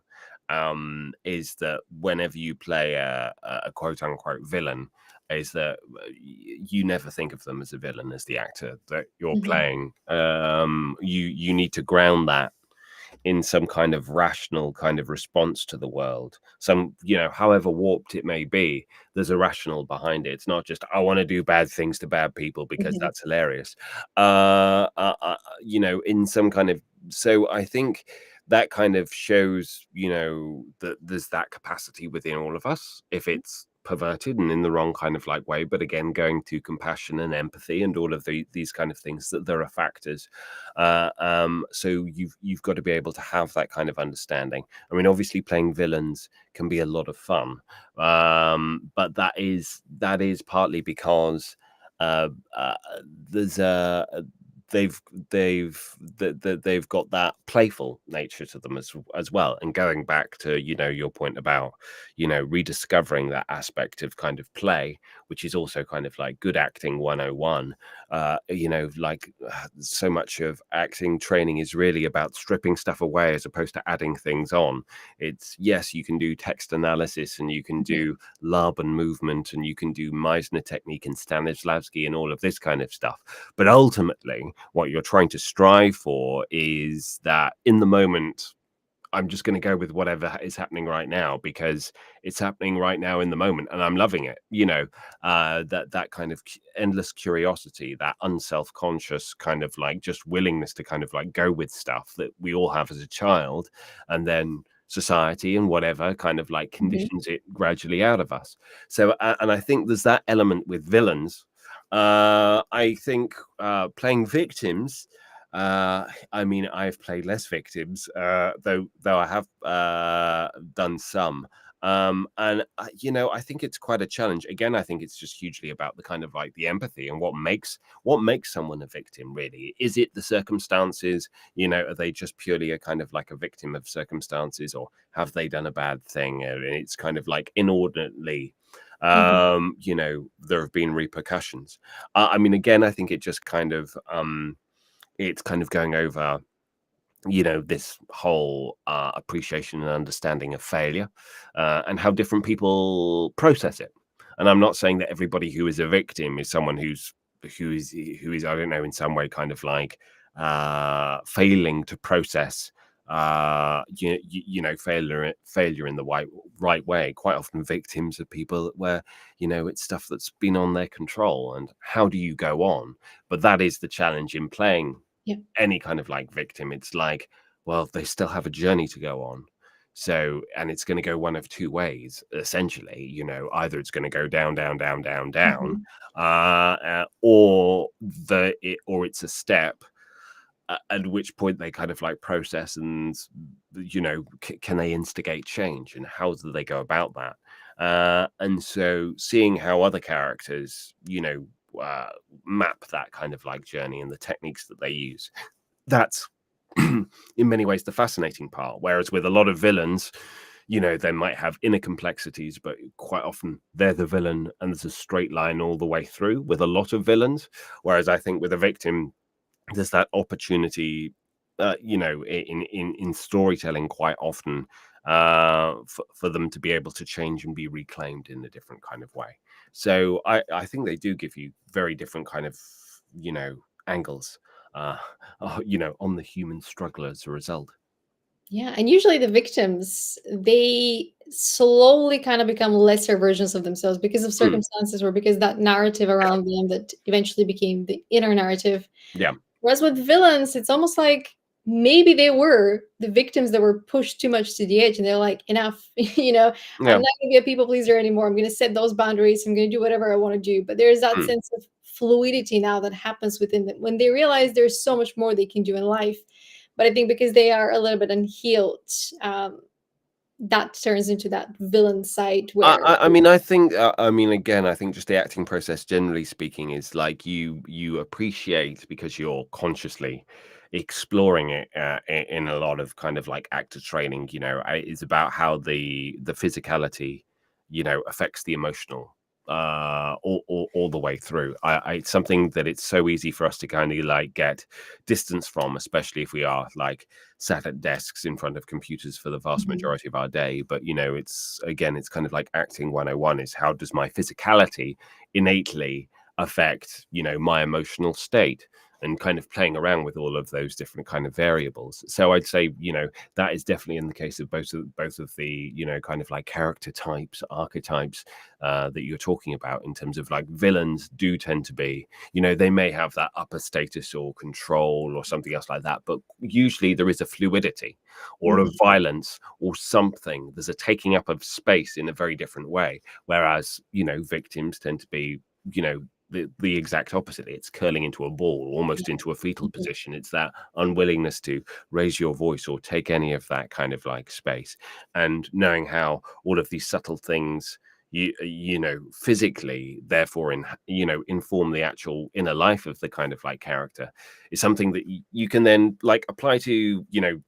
Is that whenever you play a quote unquote villain, is that you never think of them as a villain, as the actor that you're Mhm, playing. You need to ground that in some kind of rational kind of response to the world, some however warped it may be, there's a rational behind it. It's not just I want to do bad things to bad people because mhm, that's hilarious, in some kind of, so I think that kind of shows that there's that capacity within all of us, if it's perverted and in the wrong kind of like way, but again, going to compassion and empathy and all of these kind of things, that there are factors. So you've got to be able to have that kind of understanding. I mean, obviously, playing villains can be a lot of fun, but that is partly because uh, uh, there's a they've got that playful nature to them as well. And going back to your point about rediscovering that aspect of kind of play, which is also kind of like good acting 101. So much of acting training is really about stripping stuff away as opposed to adding things on. It's, yes, you can do text analysis and you can mhm, do Laban movement and you can do Meisner technique and Stanislavski and all of this kind of stuff, but ultimately what you're trying to strive for is that in the moment, I'm just going to go with whatever is happening right now because it's happening right now in the moment and I'm loving it. That kind of endless curiosity, that unself-conscious kind of like just willingness to kind of like go with stuff that we all have as a child, and then society and whatever kind of like Mhm. conditions it gradually out of us. So and I think there's that element with villains. I think playing victims, I mean, I've played less victims, though I have done some. And you know, I think it's quite a challenge. Again, I think it's just hugely about the kind of like the empathy and what makes someone a victim. Really, is it the circumstances? You know, are they just purely a kind of like a victim of circumstances, or have they done a bad thing? And it's kind of like inordinately, Mhm. you know, there have been repercussions. I mean, again, I think it just kind of it's kind of going over, you know, this whole appreciation and understanding of failure, and how different people process it. And I'm not saying that everybody who is a victim is someone who is I don't know, in some way kind of like failing to process you know, failure in the right way. Quite often victims are people where, you know, it's stuff that's been on their control, and how do you go on? But that is the challenge in playing Yeah. any kind of like victim. It's like, well, they still have a journey to go on. So, and it's going to go one of two ways, essentially. You know, either it's going to go down, down, down, down, down, Mhm. or it's a step, at which point they kind of like process and, you know, can they instigate change, and how do they go about that? And so seeing how other characters, you know, uh, map that kind of like journey and the techniques that they use, that's in many ways the fascinating part. Whereas with a lot of villains, you know, they might have inner complexities, but quite often they're the villain and there's a straight line all the way through with a lot of villains. Whereas I think with a victim, there's that opportunity, you know, in storytelling quite often, for them to be able to change and be reclaimed in a different kind of way. So I think they do give you very different kind of, you know, angles, uh, you know, on the human struggle as a result. Yeah, and usually the victims, they slowly kind of become lesser versions of themselves because of Mm, circumstances or because that narrative around them that eventually became the inner narrative. yeah, Whereas with villains, it's almost like maybe they were the victims that were pushed too much to the edge and they're like, enough, I'm yeah, not gonna be a people pleaser anymore. I'm gonna set those boundaries. I'm gonna do whatever I want to do. But there's that mm. sense of fluidity now that happens within them when they realize there's so much more they can do in life. But I think because they are a little bit unhealed, um, that turns into that villain side where I mean, I think, I mean, again, I think just the acting process, generally speaking, is like you appreciate, because you're consciously exploring it, in a lot of kind of like actor training. You know, it's about how the physicality, you know, affects the emotional, all the way through. It's something that it's so easy for us to kind of like get distance from, especially if we are like sat at desks in front of computers for the vast Mhm. majority of our day. But you know, it's again, it's kind of like acting 101, is how does my physicality innately affect, you know, my emotional state, and kind of playing around with all of those different kind of variables. So I'd say, you know, that is definitely in the case of both of the, you know, kind of like character types, archetypes, that you're talking about. In terms of like villains do tend to be, you know, they may have that upper status or control or something else like that, but usually there is a fluidity or a Mhm. violence or something. There's a taking up of space in a very different way. Whereas, you know, victims tend to be, you know, the exact opposite. It's curling into a ball, almost into a fetal Mhm. position. It's that unwillingness to raise your voice or take any of that kind of like space. And knowing how all of these subtle things, you know, physically, therefore, you know, inform the actual inner life of the kind of like character, is something that you can then like apply to, you know,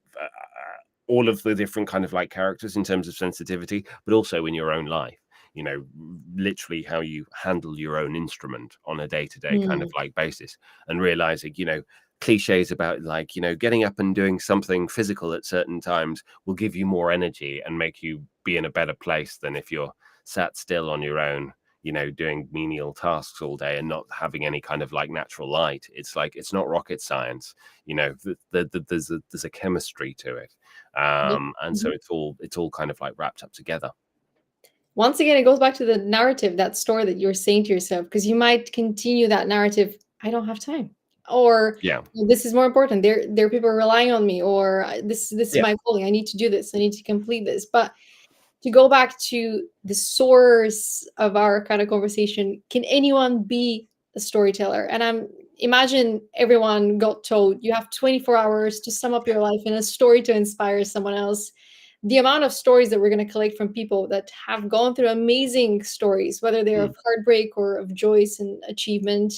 all of the different kind of like characters in terms of sensitivity, but also in your own life. You know, literally how you handle your own instrument on a day-to-day kind of Mm. like basis, and realizing, you know, cliches about like, you know, getting up and doing something physical at certain times will give you more energy and make you be in a better place than if you're sat still on your own, you know, doing menial tasks all day and not having any kind of like natural light. It's like, it's not rocket science. You know, there's a chemistry to it, Yep. and so Mhm. it's all kind of like wrapped up together. Once again, it goes back to the narrative, that story that you're saying to yourself, because you might continue that narrative. I don't have time. or Yeah. this is more important. There are people relying on me, or this is Yeah. my calling. I need to do this. I need to complete this. But to go back to the source of our kind of conversation, can anyone be a storyteller? And I'm imagine everyone got told you have 24 hours to sum up your life in a story to inspire someone else. The amount of stories that we're going to collect from people that have gone through amazing stories, whether they're Mm. of heartbreak or of joys and achievement,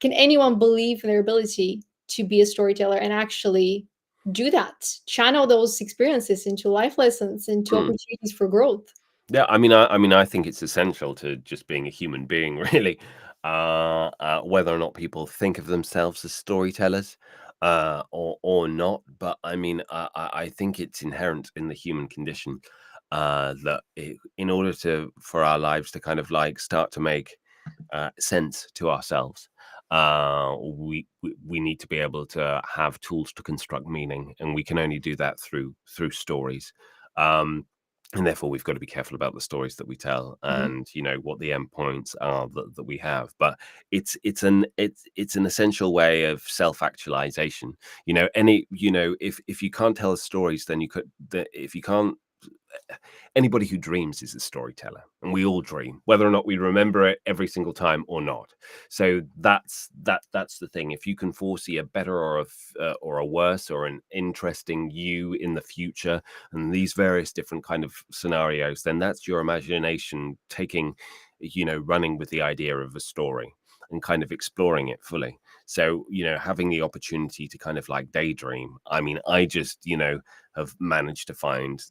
can anyone believe in their ability to be a storyteller and actually do that, channel those experiences into life lessons, into Mm. opportunities for growth? Yeah, I think it's essential to just being a human being, really. Whether or not people think of themselves as storytellers, or not, but I think it's inherent in the human condition, that in order for our lives to kind of like start to make sense to ourselves, we need to be able to have tools to construct meaning, and we can only do that through stories. Um, and therefore we've got to be careful about the stories that we tell, Mhm. and what the endpoints are that we have. But it's an essential way of self-actualization. If you can't tell us stories, then if you can't, anybody who dreams is a storyteller, and we all dream, whether or not we remember it every single time or not. So that's the thing. If you can foresee a better or a worse or an interesting you in the future, and these various different kind of scenarios, then that's your imagination taking, running with the idea of a story and kind of exploring it fully. So, having the opportunity to kind of like daydream. I just, have managed to find,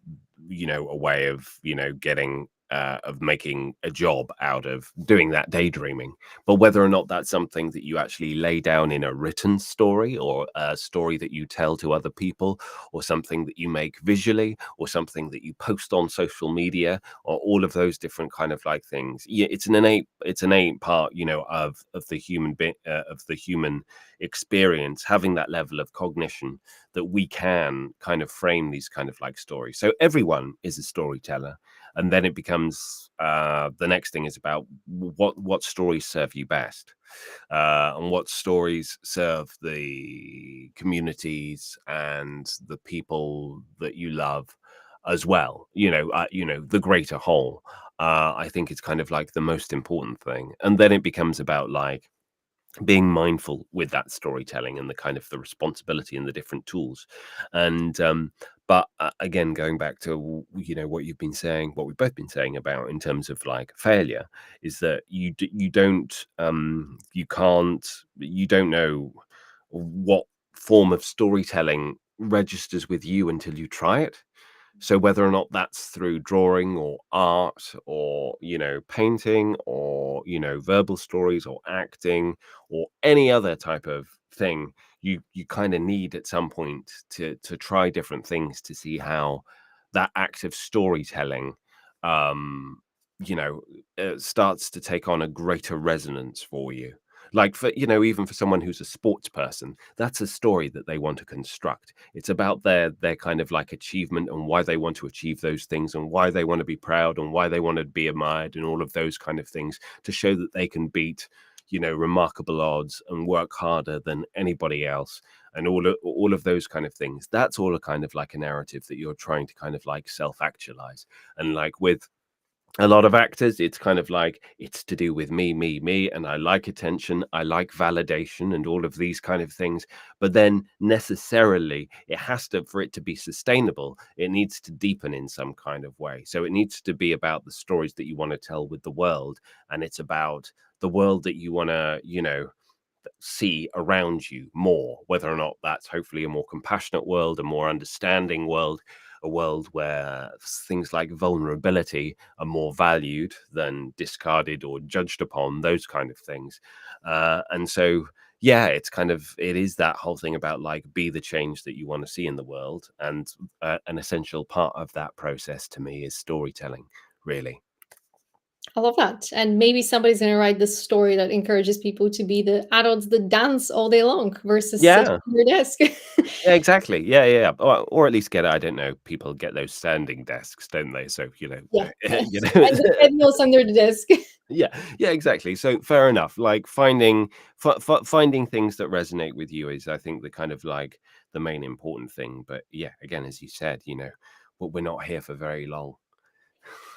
a way of, getting, of making a job out of doing that daydreaming. But whether or not that's something that you actually lay down in a written story, or a story that you tell to other people, or something that you make visually, or something that you post on social media, or all of those different kind of like things, yeah, it's an innate part, of the of the human experience, having that level of cognition that we can kind of frame these kind of like stories. So everyone is a storyteller, and then it becomes, the next thing is about what stories serve you best, and what stories serve the communities and the people that you love as well. The greater whole. I think it's kind of like the most important thing, and then it becomes about like being mindful with that storytelling and the kind of the responsibility and the different tools. And but again, going back to what you've been saying, what we've both been saying about in terms of like failure, is that you don't, you don't know what form of storytelling registers with you until you try it. So whether or not that's through drawing or art, or, painting, or, verbal stories or acting, or any other type of thing, you kind of need at some point to try different things to see how that act of storytelling, um, you know, starts to take on a greater resonance for you. Like, for, even for someone who's a sports person, that's a story that they want to construct. It's about their kind of like achievement, and why they want to achieve those things, and why they want to be proud, and why they want to be admired, and all of those kind of things, to show that they can beat, remarkable odds, and work harder than anybody else, and all of those kind of things. That's all a kind of like a narrative that you're trying to kind of like self-actualize. And like with a lot of actors, it's kind of like it's to do with me, and I like attention, I like validation, and all of these kind of things. But then necessarily it has to, for it to be sustainable, it needs to deepen in some kind of way. So it needs to be about the stories that you want to tell with the world, and it's about the world that you want to, see around you more, whether or not that's hopefully a more compassionate world, a more understanding world, a world where things like vulnerability are more valued than discarded or judged upon, those kind of things. And so, yeah, it is that whole thing about like, be the change that you want to see in the world. And an essential part of that process to me is storytelling, really. I love that. And maybe somebody's going to write the story that encourages people to be the adults that dance all day long versus sit Yeah. on your desk. Yeah, exactly. Yeah, yeah, yeah. Or at least get, I don't know, people get those standing desks, don't they? So, Yeah. you know, And the treadmills under the desk. yeah, yeah, exactly. So fair enough. Like finding things that resonate with you is, I think, the kind of like the main important thing. But yeah, again, as you said, well, we're not here for very long.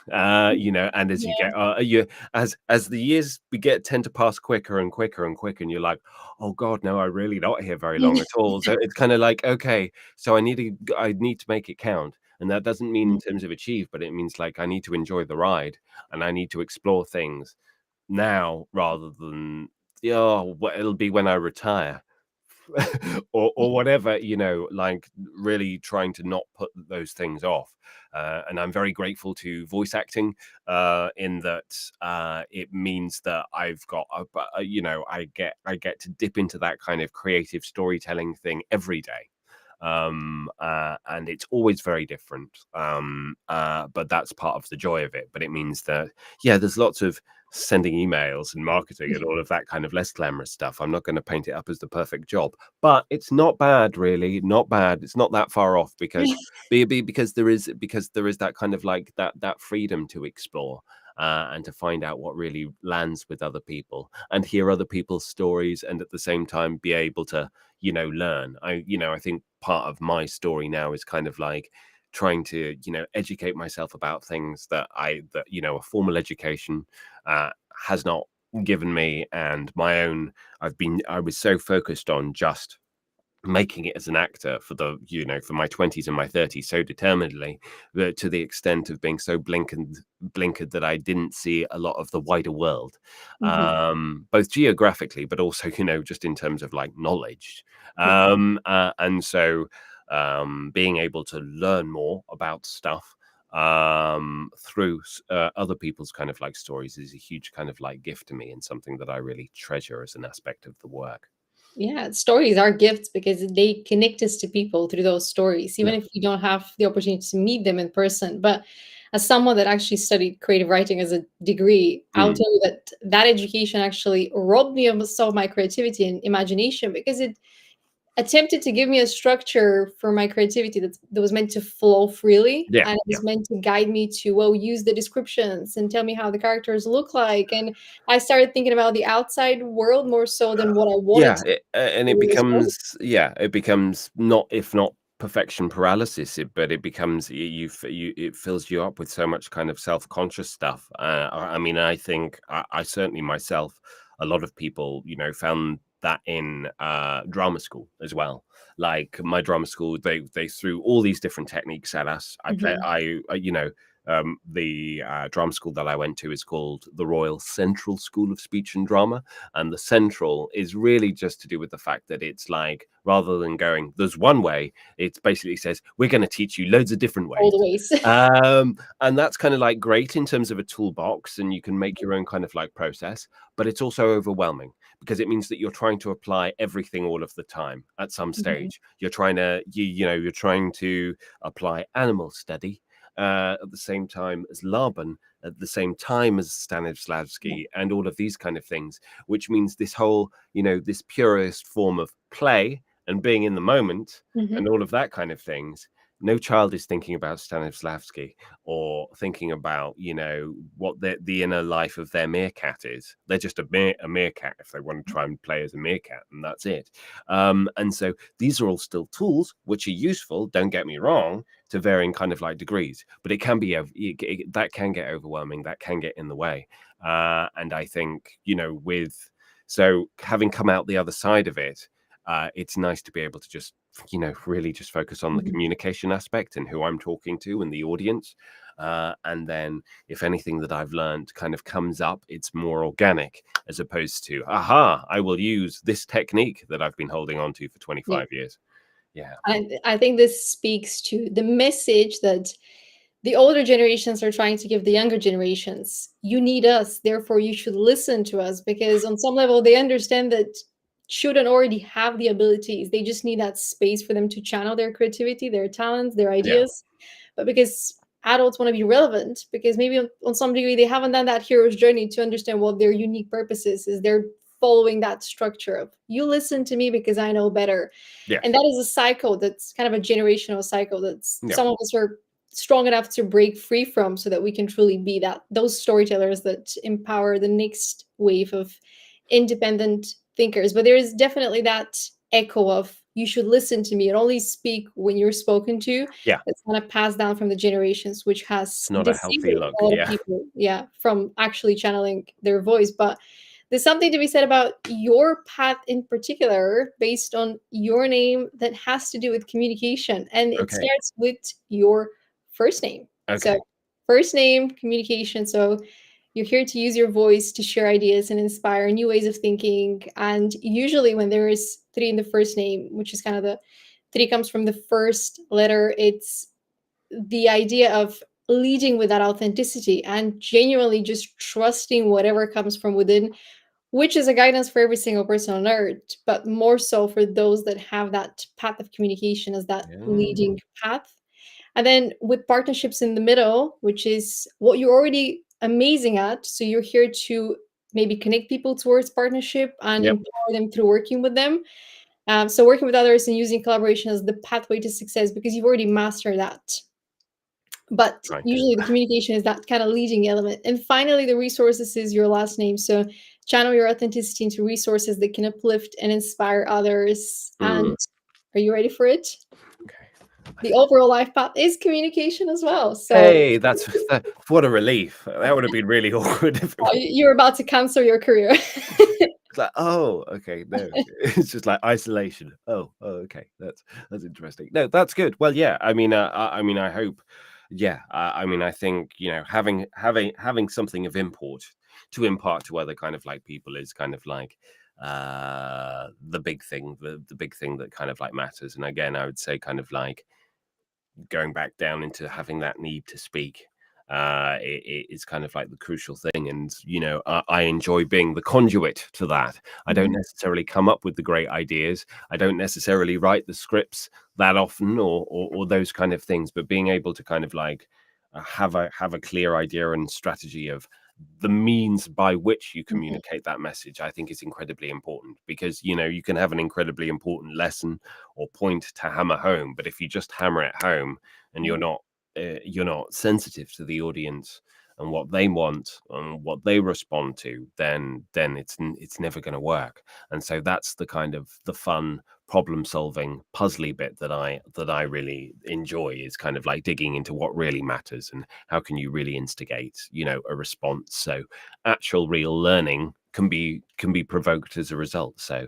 And as you Yeah. get you as the years tend to pass quicker and quicker and quicker, and you're like, oh god, no, I really not here very long at all. So it's kind of like, okay, so I need to make it count. And that doesn't mean in terms of achieve, but it means like I need to enjoy the ride, and I need to explore things now rather than, what it'll be when I retire. Or whatever, like really trying to not put those things off. And I'm very grateful to voice acting, in that it means that I've got I get to dip into that kind of creative storytelling thing every day. And it's always very different. But that's part of the joy of it. But it means that, yeah, there's lots of sending emails and marketing and all of that kind of less glamorous stuff. I'm not going to paint it up as the perfect job, but it's not bad, really, not bad. It's not that far off, because because there is that kind of like that freedom to explore. And to find out what really lands with other people and hear other people's stories, and at the same time be able to learn. I think part of my story now is kind of like trying to educate myself about things that a formal education has not given me. And my own, I was so focused on just making it as an actor for my 20s and my 30s so determinedly, that to the extent of being so blinkered that I didn't see a lot of the wider world, Mhm. both geographically but also just in terms of like knowledge. Yeah. And so being able to learn more about stuff through other people's kind of like stories is a huge kind of like gift to me, and something that I really treasure as an aspect of the work. Yeah, stories are gifts because they connect us to people through those stories, Yeah. even if you don't have the opportunity to meet them in person. But as someone that actually studied creative writing as a degree, I'll Mm. tell you that that education actually robbed me of some of my creativity and imagination because it attempted to give me a structure for my creativity that was meant to flow freely, Yeah. and it Yeah. was meant to guide me to, well, use the descriptions and tell me how the characters look like. And I started thinking about the outside world more so than what I wanted Yeah, to and do it in the story. becomes, not, if not perfection paralysis, but it becomes, it fills you up with so much kind of self-conscious stuff. I mean, I think I certainly myself, a lot of people, found that in drama school as well. Like my drama school, they threw all these different techniques at us. Mhm. The drama school that I went to is called the Royal Central School of Speech and Drama. And the central is really just to do with the fact that it's like, rather than going there's one way, it basically says we're going to teach you loads of different All ways. the ways. And that's kind of like great in terms of a toolbox, and you can make your own kind of like process, but it's also overwhelming because it means that you're trying to apply everything all of the time. At some Mhm. stage you're trying to you're trying to apply animal study at the same time as Laban, at the same time as Yeah. Stanislavski, and all of these kind of things, which means this whole, this purest form of play and being in the moment and Mhm. all of that kind of things. No child is thinking about Stanislavski or thinking about, what the inner life of their meerkat is. They're just a meerkat if they want to try and play as a meerkat, and that's it. And so these are all still tools which are useful, don't get me wrong, to varying kind of like degrees, but it can be that can get overwhelming, that can get in the way. And I think, so having come out the other side of it, it's nice to be able to just, really just focus on the Mhm. communication aspect and who I'm talking to and the audience. And then if anything that I've learned kind of comes up, it's more organic, as opposed to, aha, I will use this technique that I've been holding on to for Yeah. 25 years. Yeah. I think this speaks to the message that the older generations are trying to give the younger generations. You need us, therefore you should listen to us, because on some level they understand that children already have the abilities. They just need that space for them to channel their creativity, their talents, their Yeah. ideas. But because adults want to be relevant, because maybe on some degree they haven't done that hero's journey to understand what their unique purpose is they're following that structure of, you listen to me because I know better. Yes. And that is a cycle that's kind of a generational cycle that's Yeah. some of us are strong enough to break free from, so that we can truly be those storytellers that empower the next wave of independent thinkers. But there is definitely that echo of, you should listen to me and only speak when you're spoken to. Yeah. That's kind of passed down from the generations, which has Not a healthy deceived look. a lot of Yeah. people, from actually channeling their voice. But there's something to be said about your path in particular, based on your name, that has to do with communication. And it Okay. starts with your first name. Okay. So, first name, communication. So, you're here to use your voice to share ideas and inspire new ways of thinking. And usually, when there is three in the first name, which is kind of the three comes from the first letter, it's the idea of leading with that authenticity and genuinely just trusting whatever comes from within, which is a guidance for every single person on earth, but more so for those that have that path of communication as that leading path. And then with partnerships in the middle, which is what you're already amazing at. So you're here to maybe connect people towards partnership and Yep. empower them through working with them. So working with others and using collaboration as the pathway to success, because you've already mastered that. But Right. usually the communication is that kind of leading element. And finally, the resources is your last name. So channel your authenticity into resources that can uplift and inspire others. And are you ready for it? Okay. The overall life path is communication as well. So Hey, what a relief. That would have been really awkward if you're about to cancel your career. it's like, oh, okay, no. It's just like isolation. Oh, okay. That's interesting. No, that's good. Well, yeah. I mean, I hope. Yeah. I mean, I think having something of import to impart to other kind of like people is kind of like the big thing, the big thing that kind of like matters. And again, I would say kind of like going back down into having that need to speak it is kind of like the crucial thing. And I enjoy being the conduit to that. I don't necessarily come up with the great ideas, I don't necessarily write the scripts that often, or those kind of things, but being able to kind of like have a clear idea and strategy of the means by which you communicate that message, I think is incredibly important. Because you can have an incredibly important lesson or point to hammer home, but if you just hammer it home and you're not sensitive to the audience and what they want and what they respond to, then it's never going to work. And so that's the kind of the fun problem solving puzzly bit that I really enjoy, is kind of like digging into what really matters and how can you really instigate a response, so actual real learning can be provoked as a result. So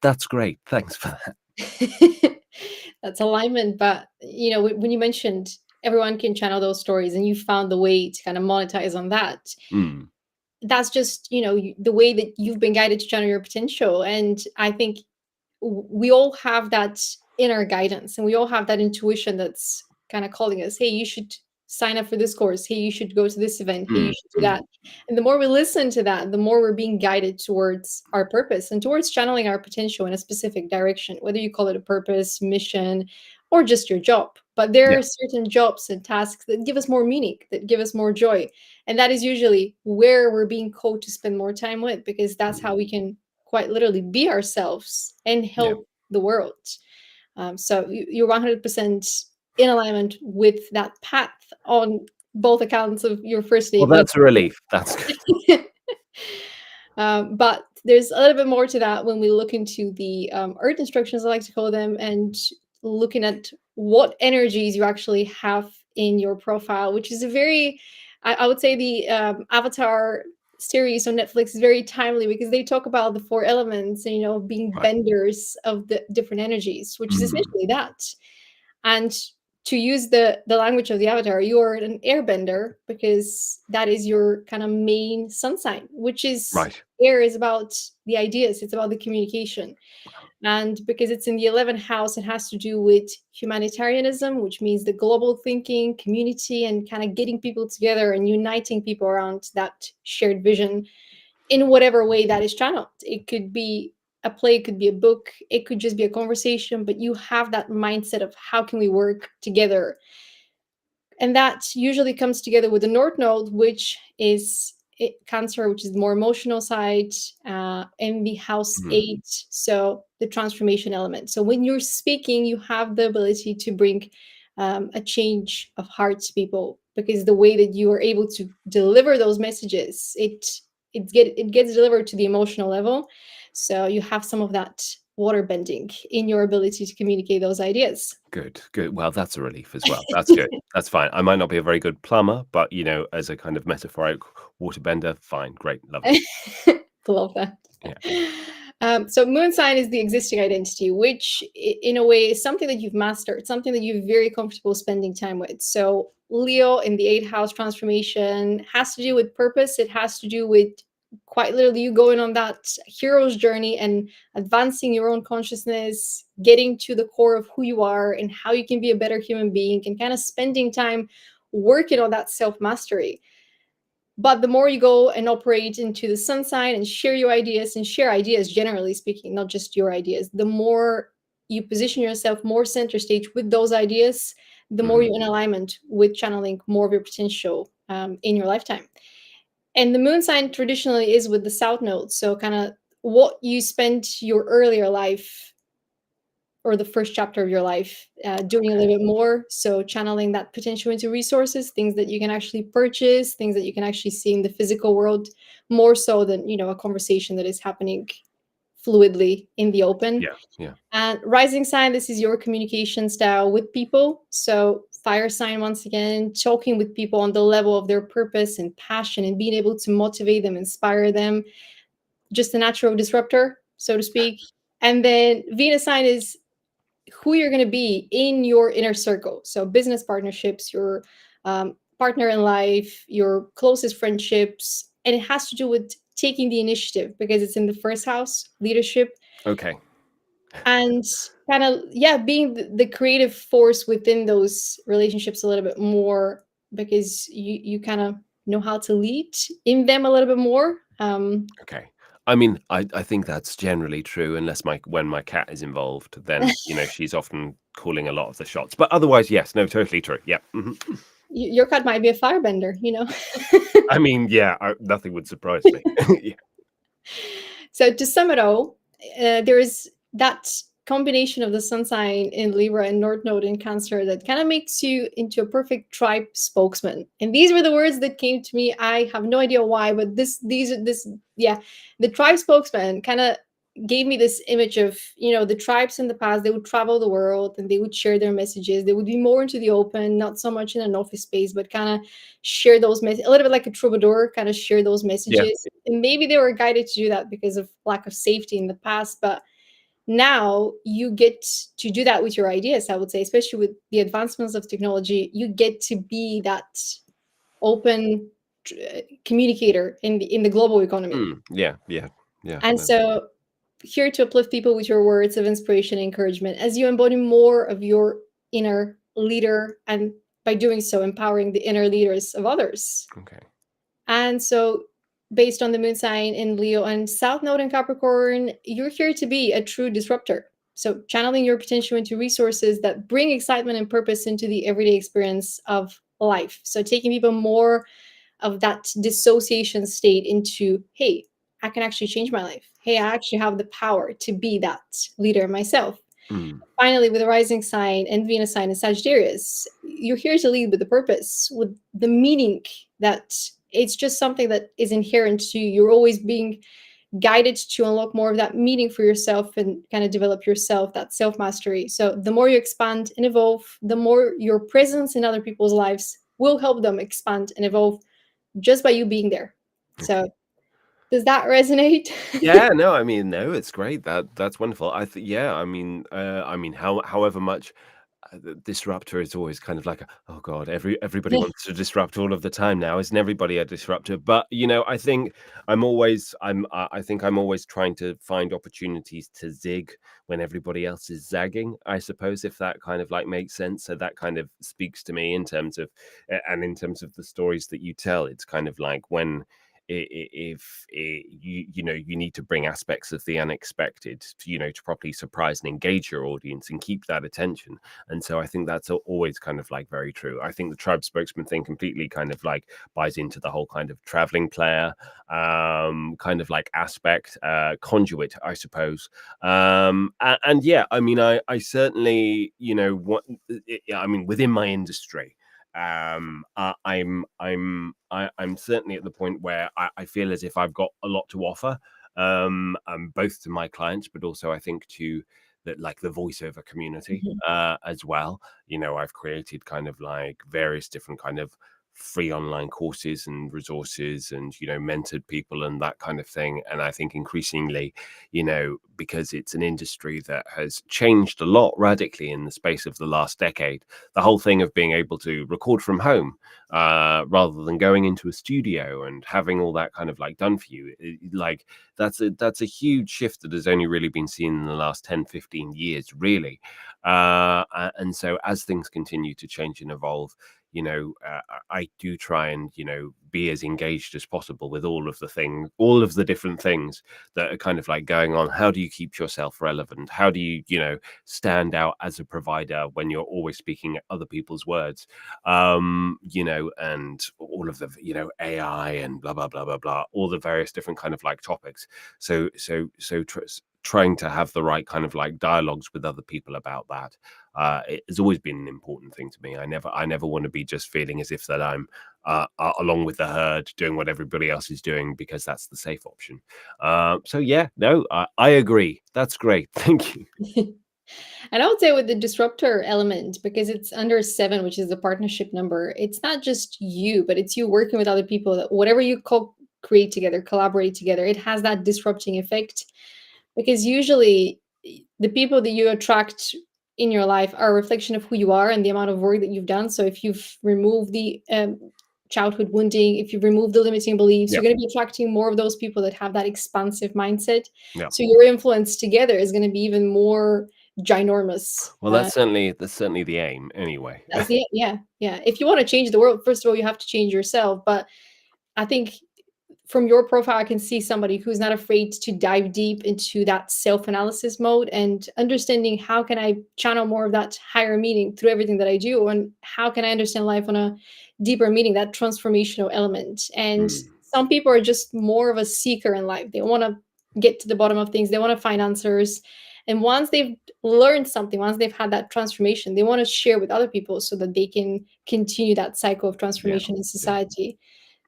that's great. Thanks for that. That's alignment. But when you mentioned everyone can channel those stories and you found the way to kind of monetize on that, that's just the way that you've been guided to channel your potential. And I think we all have that inner guidance, and we all have that intuition that's kind of calling us, hey, you should sign up for this course, hey, you should go to this event, hey, you should do that. And the more we listen to that, the more we're being guided towards our purpose and towards channeling our potential in a specific direction, whether you call it a purpose, mission, or just your job. But there Yeah. are certain jobs and tasks that give us more meaning, that give us more joy, and that is usually where we're being called to spend more time with, because that's how we can quite literally be ourselves and Yeah. help the world. So you're 100% in alignment with that path on both accounts of your first Well, name. that's a relief. That's good. But there's a little bit more to that when we look into the earth instructions, I like to call them, and looking at what energies you actually have in your profile, which is a very, I would say the Avatar series on Netflix is very timely, because they talk about the four elements and being Right. benders of the different energies, which is essentially that. And to use the language of the Avatar, you are an airbender, because that is your kind of main sun sign, which is Right. air is about the ideas, it's about the communication. And because it's in the 11th house, it has to do with humanitarianism, which means the global thinking, community, and kind of getting people together and uniting people around that shared vision in whatever way that is channeled. It could be a play, it could be a book, it could just be a conversation, but you have that mindset of how can we work together And that usually comes together with the North Node, which is Cancer, which is the more emotional side, and the House 8, so the transformation element. So when you're speaking, you have the ability to bring a change of heart to people, because the way that you are able to deliver those messages, it gets delivered to the emotional level. So you have some of that water bending in your ability to communicate those ideas. Good. Well, that's a relief as well. That's good. That's fine. I might not be a very good plumber, but as a kind of metaphoric waterbender, fine, great, lovely. Love that. Yeah. So moon sign is the existing identity, which in a way is something that you've mastered, something that you're very comfortable spending time with. So Leo in the 8th house transformation has to do with purpose. It has to do with quite literally you going on that hero's journey and advancing your own consciousness, getting to the core of who you are and how you can be a better human being, and kind of spending time working on that self-mastery. But the more you go and operate into the sun sign and share your ideas, and share ideas generally speaking, not just your ideas, the more you position yourself more center stage with those ideas, the more you're in alignment with channeling more of your potential in your lifetime. And the moon sign traditionally is with the south node. So kind of what you spent your earlier life, or the first chapter of your life, doing a little bit more. So channeling that potential into resources, things that you can actually purchase, things that you can actually see in the physical world, more so than, a conversation that is happening fluidly in the open. Yeah. And rising sign, this is your communication style with people. So fire sign, once again, talking with people on the level of their purpose and passion, and being able to motivate them, inspire them, just a natural disruptor, so to speak. And then Venus sign is who you're going to be in your inner circle. So business partnerships, your partner in life, your closest friendships. And it has to do with taking the initiative, because it's in the first house, leadership. Okay. And kind of, being the creative force within those relationships a little bit more, because you kind of know how to lead in them a little bit more. Okay. I mean, I think that's generally true, unless when my cat is involved, then she's often calling a lot of the shots. But otherwise, yes, no, totally true. Yeah. Your cat might be a firebender, I mean, yeah, nothing would surprise me. Yeah. So to sum it all, there is that combination of the sun sign in Libra and North Node in Cancer that kind of makes you into a perfect tribe spokesman. And these were the words that came to me. I have no idea why, but the tribe spokesman kind of gave me this image of, the tribes in the past. They would travel the world and they would share their messages. They would be more into the open, not so much in an office space, but kind of share those messages, a little bit like a troubadour, kind of share those messages. And maybe they were guided to do that because of lack of safety in the past, but now you get to do that with your ideas, I would say, especially with the advancements of technology. You get to be that open communicator in the global economy. Yeah. And so here to uplift people with your words of inspiration and encouragement as you embody more of your inner leader, and by doing so, empowering the inner leaders of others. Okay. And so based on the moon sign in Leo and South Node in Capricorn, you're here to be a true disruptor. So channeling your potential into resources that bring excitement and purpose into the everyday experience of life. So taking people more of that dissociation state into, hey, I can actually change my life. Hey, I actually have the power to be that leader myself. Finally, with a rising sign and Venus sign in Sagittarius, you're here to lead with the purpose, with the meaning that it's just something that is inherent to you. You're always being guided to unlock more of that meaning for yourself and kind of develop yourself, that self-mastery. So the more you expand and evolve, the more your presence in other people's lives will help them expand and evolve just by you being there. So does that resonate? Yeah, no, I mean, no, it's great. That's wonderful. I mean, however much the disruptor is always kind of like, oh God, everybody Yeah. wants to disrupt all of the time now. Isn't everybody a disruptor? But I think I think I'm always trying to find opportunities to zig when everybody else is zagging, I suppose, if that kind of like makes sense. So that kind of speaks to me in terms of, and in terms of the stories that you tell. It's kind of like when you need to bring aspects of the unexpected to properly surprise and engage your audience and keep that attention. And so I think that's always kind of like very true. I think the tribe spokesman thing completely kind of like buys into the whole kind of traveling player kind of like aspect, conduit, I suppose. And yeah, I mean, I certainly, I mean, within my industry, I'm certainly at the point where I feel as if I've got a lot to offer, both to my clients, but also I think to the voiceover community Mhm. as well. I've created kind of like various different kind of free online courses and resources, and mentored people and that kind of thing. And I think increasingly, because it's an industry that has changed a lot radically in the space of the last decade, the whole thing of being able to record from home rather than going into a studio and having all that kind of like done for you, like that's a huge shift that has only really been seen in the last 10-15 years, really. And so as things continue to change and evolve, I do try and be as engaged as possible with all of the different things that are kind of like going on. How do you keep yourself relevant? How do you stand out as a provider when you're always speaking other people's words? And all of the AI and blah blah blah blah blah, all the various different kind of like topics. Trying to have the right kind of like dialogues with other people about that, it has always been an important thing to me. I never want to be just feeling as if that I'm along with the herd doing what everybody else is doing because that's the safe option. So yeah, no, I agree. That's great. Thank you. And I would say with the disruptor element, because it's under 7, which is the partnership number, it's not just you, but it's you working with other people that whatever you create together, collaborate together, it has that disrupting effect. Because usually the people that you attract in your life are a reflection of who you are and the amount of work that you've done. So if you've removed the childhood wounding, if you've removed the limiting beliefs, Yeah, you're going to be attracting more of those people that have that expansive mindset. yeah. So your influence together is going to be even more ginormous. Well, that's certainly the aim, anyway. That's the yeah, yeah. If you want to change the world, first of all, you have to change yourself. But I think from your profile, I can see somebody who's not afraid to dive deep into that self-analysis mode and understanding how can I channel more of that higher meaning through everything that I do, and how can I understand life on a deeper meaning, that transformational element. And Mm, some people are just more of a seeker in life. They want to get to the bottom of things. They want to find answers. And once they've learned something, once they've had that transformation, they want to share with other people so that they can continue that cycle of yeah, transformation in yeah. society.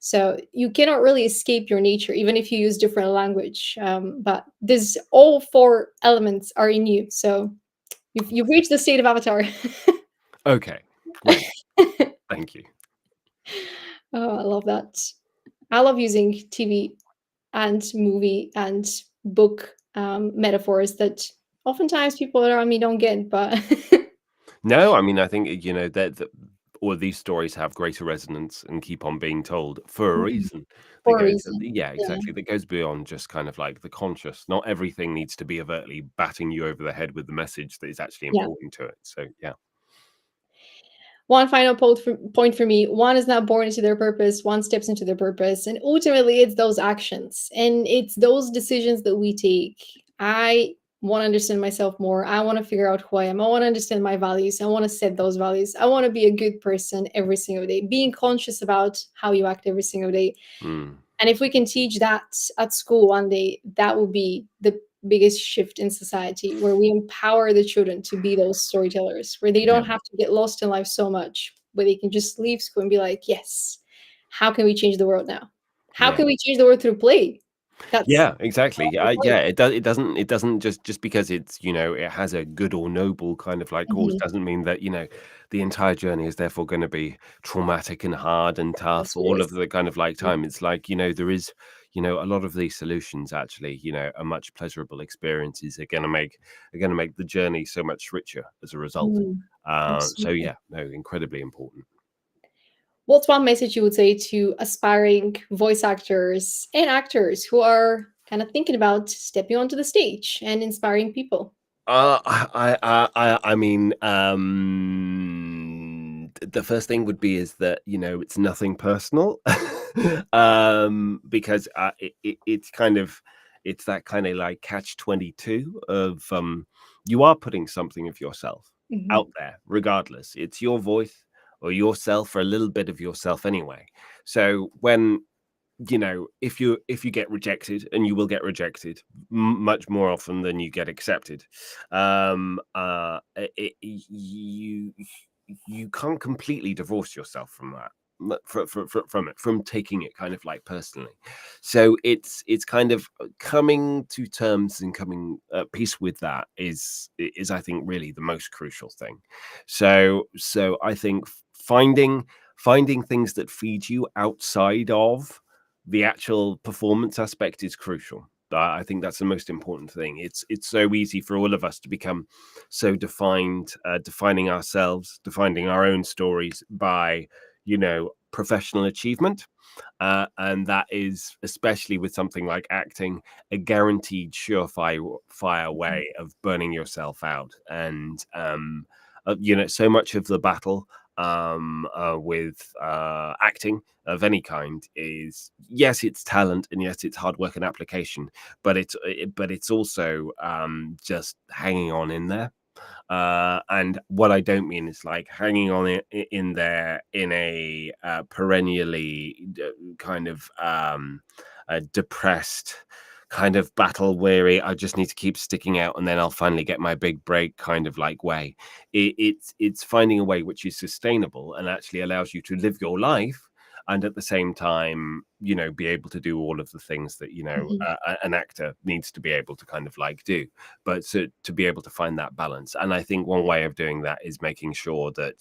So you cannot really escape your nature, even if you use different language. But this all 4 elements are in you. So you've reached the state of avatar. Okay, great. Thank you. Oh, I love that. I love using TV and movie and book metaphors that oftentimes people around me don't get, but No, I mean, I think that all of these stories have greater resonance and keep on being told for a Mhm. reason. That For a goes, reason. yeah, Yeah, exactly. That goes beyond just kind of like the conscious. Not everything needs to be overtly batting you over the head with the message that is actually yeah. important to it. So yeah, One final point for me: one is not born into their purpose, one steps into their purpose. And ultimately, it's those actions and it's those decisions that we take. I want to understand myself more. I want to figure out who I am. I want to understand my values. I want to set those values. I want to be a good person every single day, being conscious about how you act every single day. mm, And if we can teach that at school one day, that will be the biggest shift in society, where we empower the children to be those storytellers, where they yeah, don't have to get lost in life so much, where they can just leave school and be like, yes, how can we change the world now? How yeah. can we change the world through play? That's Yeah, exactly. Yeah, powerful yeah. It doesn't just because it's it has a good or noble kind of like play. cause Mhm. doesn't mean that the entire journey is therefore going to be traumatic and hard and tough Yes, it all of is. the kind of like Mhm. time. It's like there is a lot of these solutions actually are much pleasurable experiences. Are going to make the journey so much richer as a result. Mm, So absolutely. yeah, no, incredibly important. What's one message you would say to aspiring voice actors and actors who are kind of thinking about stepping onto the stage and inspiring people? I mean, the first thing would be is that it's nothing personal. Because it's that kind of like catch 22 of you are putting something of yourself Mhm. out there regardless. It's your voice or yourself, or a little bit of yourself anyway. So when, if you get rejected, and you will get rejected much more often than you get accepted, you can't completely divorce yourself from that, from it, from taking it kind of like personally. So it's kind of coming to terms and coming at peace with that is I think really the most crucial thing. So I think finding things that feed you outside of the actual performance aspect is crucial. I think that's the most important thing. It's so easy for all of us to become so defining ourselves, defining our own stories by, professional achievement. And that is, especially with something like acting, a guaranteed surefire fire Mhm. way of burning yourself out. And so much of the battle with acting of any kind is, yes, it's talent, and yes, it's hard work and application, but it's also just hanging on in there. And what I don't mean is like hanging on in there in a perennially kind of depressed, kind of battle weary, I just need to keep sticking out and then I'll finally get my big break kind of like way. It's finding a way which is sustainable and actually allows you to live your life, and at the same time, be able to do all of the things that, Mhm. an actor needs to be able to kind of like do, but to be able to find that balance. And I think one way of doing that is making sure that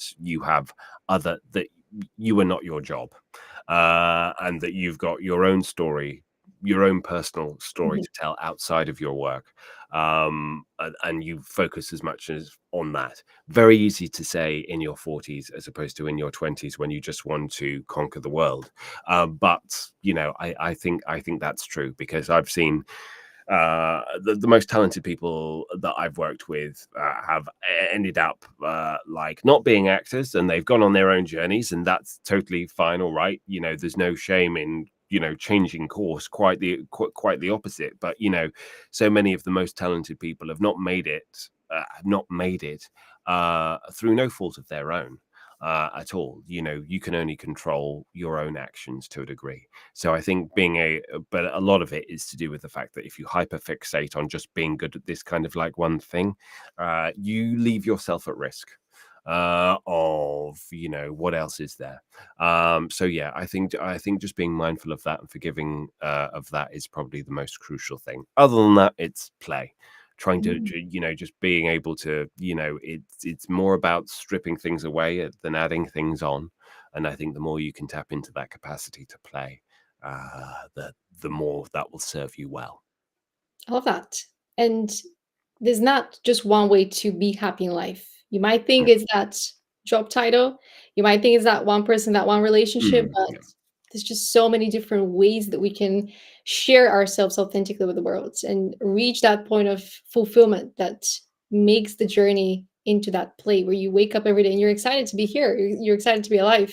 that you are not your job, and that you've got your own story, your own personal story Mhm. to tell outside of your work, and you focus as much as on that. Very easy to say in your 40s as opposed to in your 20s when you just want to conquer the world. But I think that's true, because I've seen the most talented people that I've worked with have ended up like not being actors, and they've gone on their own journeys, and that's totally fine. All right, there's no shame in changing course. Quite the opposite. But so many of the most talented people have not made it through no fault of their own. At all. You can only control your own actions to a degree. So I think but a lot of it is to do with the fact that if you hyperfixate on just being good at this kind of like one thing, you leave yourself at risk of what else is there. So yeah, I think just being mindful of that and forgiving of that is probably the most crucial thing. Other than that, it's play. Trying to Mm. just being able to, it's more about stripping things away than adding things on. And I think the more you can tap into that capacity to play, the more that will serve you well. I love that. And there's not just one way to be happy in life. You might think Mm, it's that job title, you might think it's that one person, that one relationship, mm, but yeah. there's just so many different ways that we can share ourselves authentically with the world and reach that point of fulfillment that makes the journey into that play where you wake up every day and you're excited to be here. You're excited to be alive.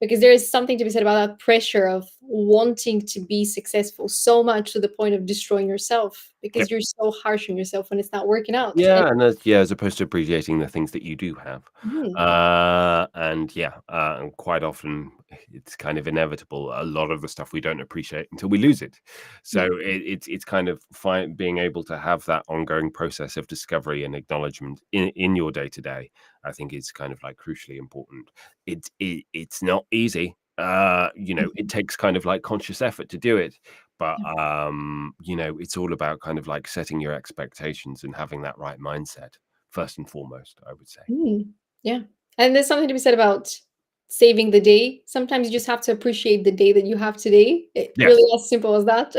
Because there is something to be said about that pressure of wanting to be successful so much to the point of destroying yourself because you're so harsh on yourself when it's not working out. And Yeah, and as opposed to appreciating the things that you do have. mhm, And yeah, and quite often it's kind of inevitable. A lot of the stuff we don't appreciate until we lose it. So yeah. it's kind of fine being able to have that ongoing process of discovery and acknowledgement in your day to day. I think is kind of like crucially important. It's not easy. It Mhm, takes kind of like conscious effort to do it, but yeah. it's all about kind of like setting your expectations and having that right mindset first and foremost, I would say. Mm, yeah. And there's something to be said about saving the day. Sometimes you just have to appreciate the day that you have today. It Yes. really as simple as that.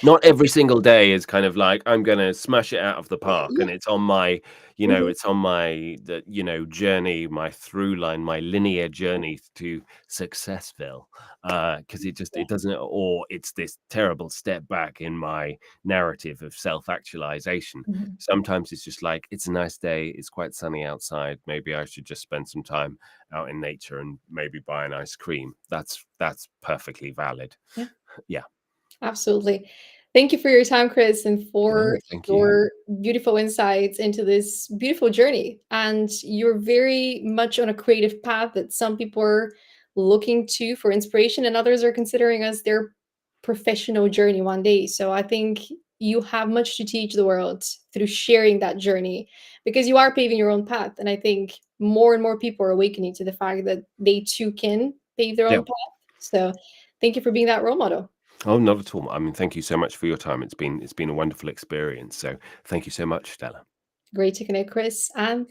Not every single day is kind of like, I'm gonna smash it out of the park, Yeah. and it's on my, Mhm. journey, my through line, my linear journey to Successville. because it doesn't, or it's this terrible step back in my narrative of self-actualization. Mhm. Sometimes it's just like, it's a nice day, it's quite sunny outside, maybe I should just spend some time out in nature and maybe buy an ice cream. That's perfectly valid. Yeah. Yeah. Absolutely. Thank you for your time, Chris, and No, for thank you. your beautiful insights into this beautiful journey. And you're very much on a creative path that some people are looking to for inspiration, and others are considering as their professional journey one day. So I think you have much to teach the world through sharing that journey, because you are paving your own path. And I think more and more people are awakening to the fact that they too can pave their Yeah. own path. So thank you for being that role model. Oh, not at all. I mean, thank you so much for your time. It's been a wonderful experience. So thank you so much, Stella. Great to connect, Chris. And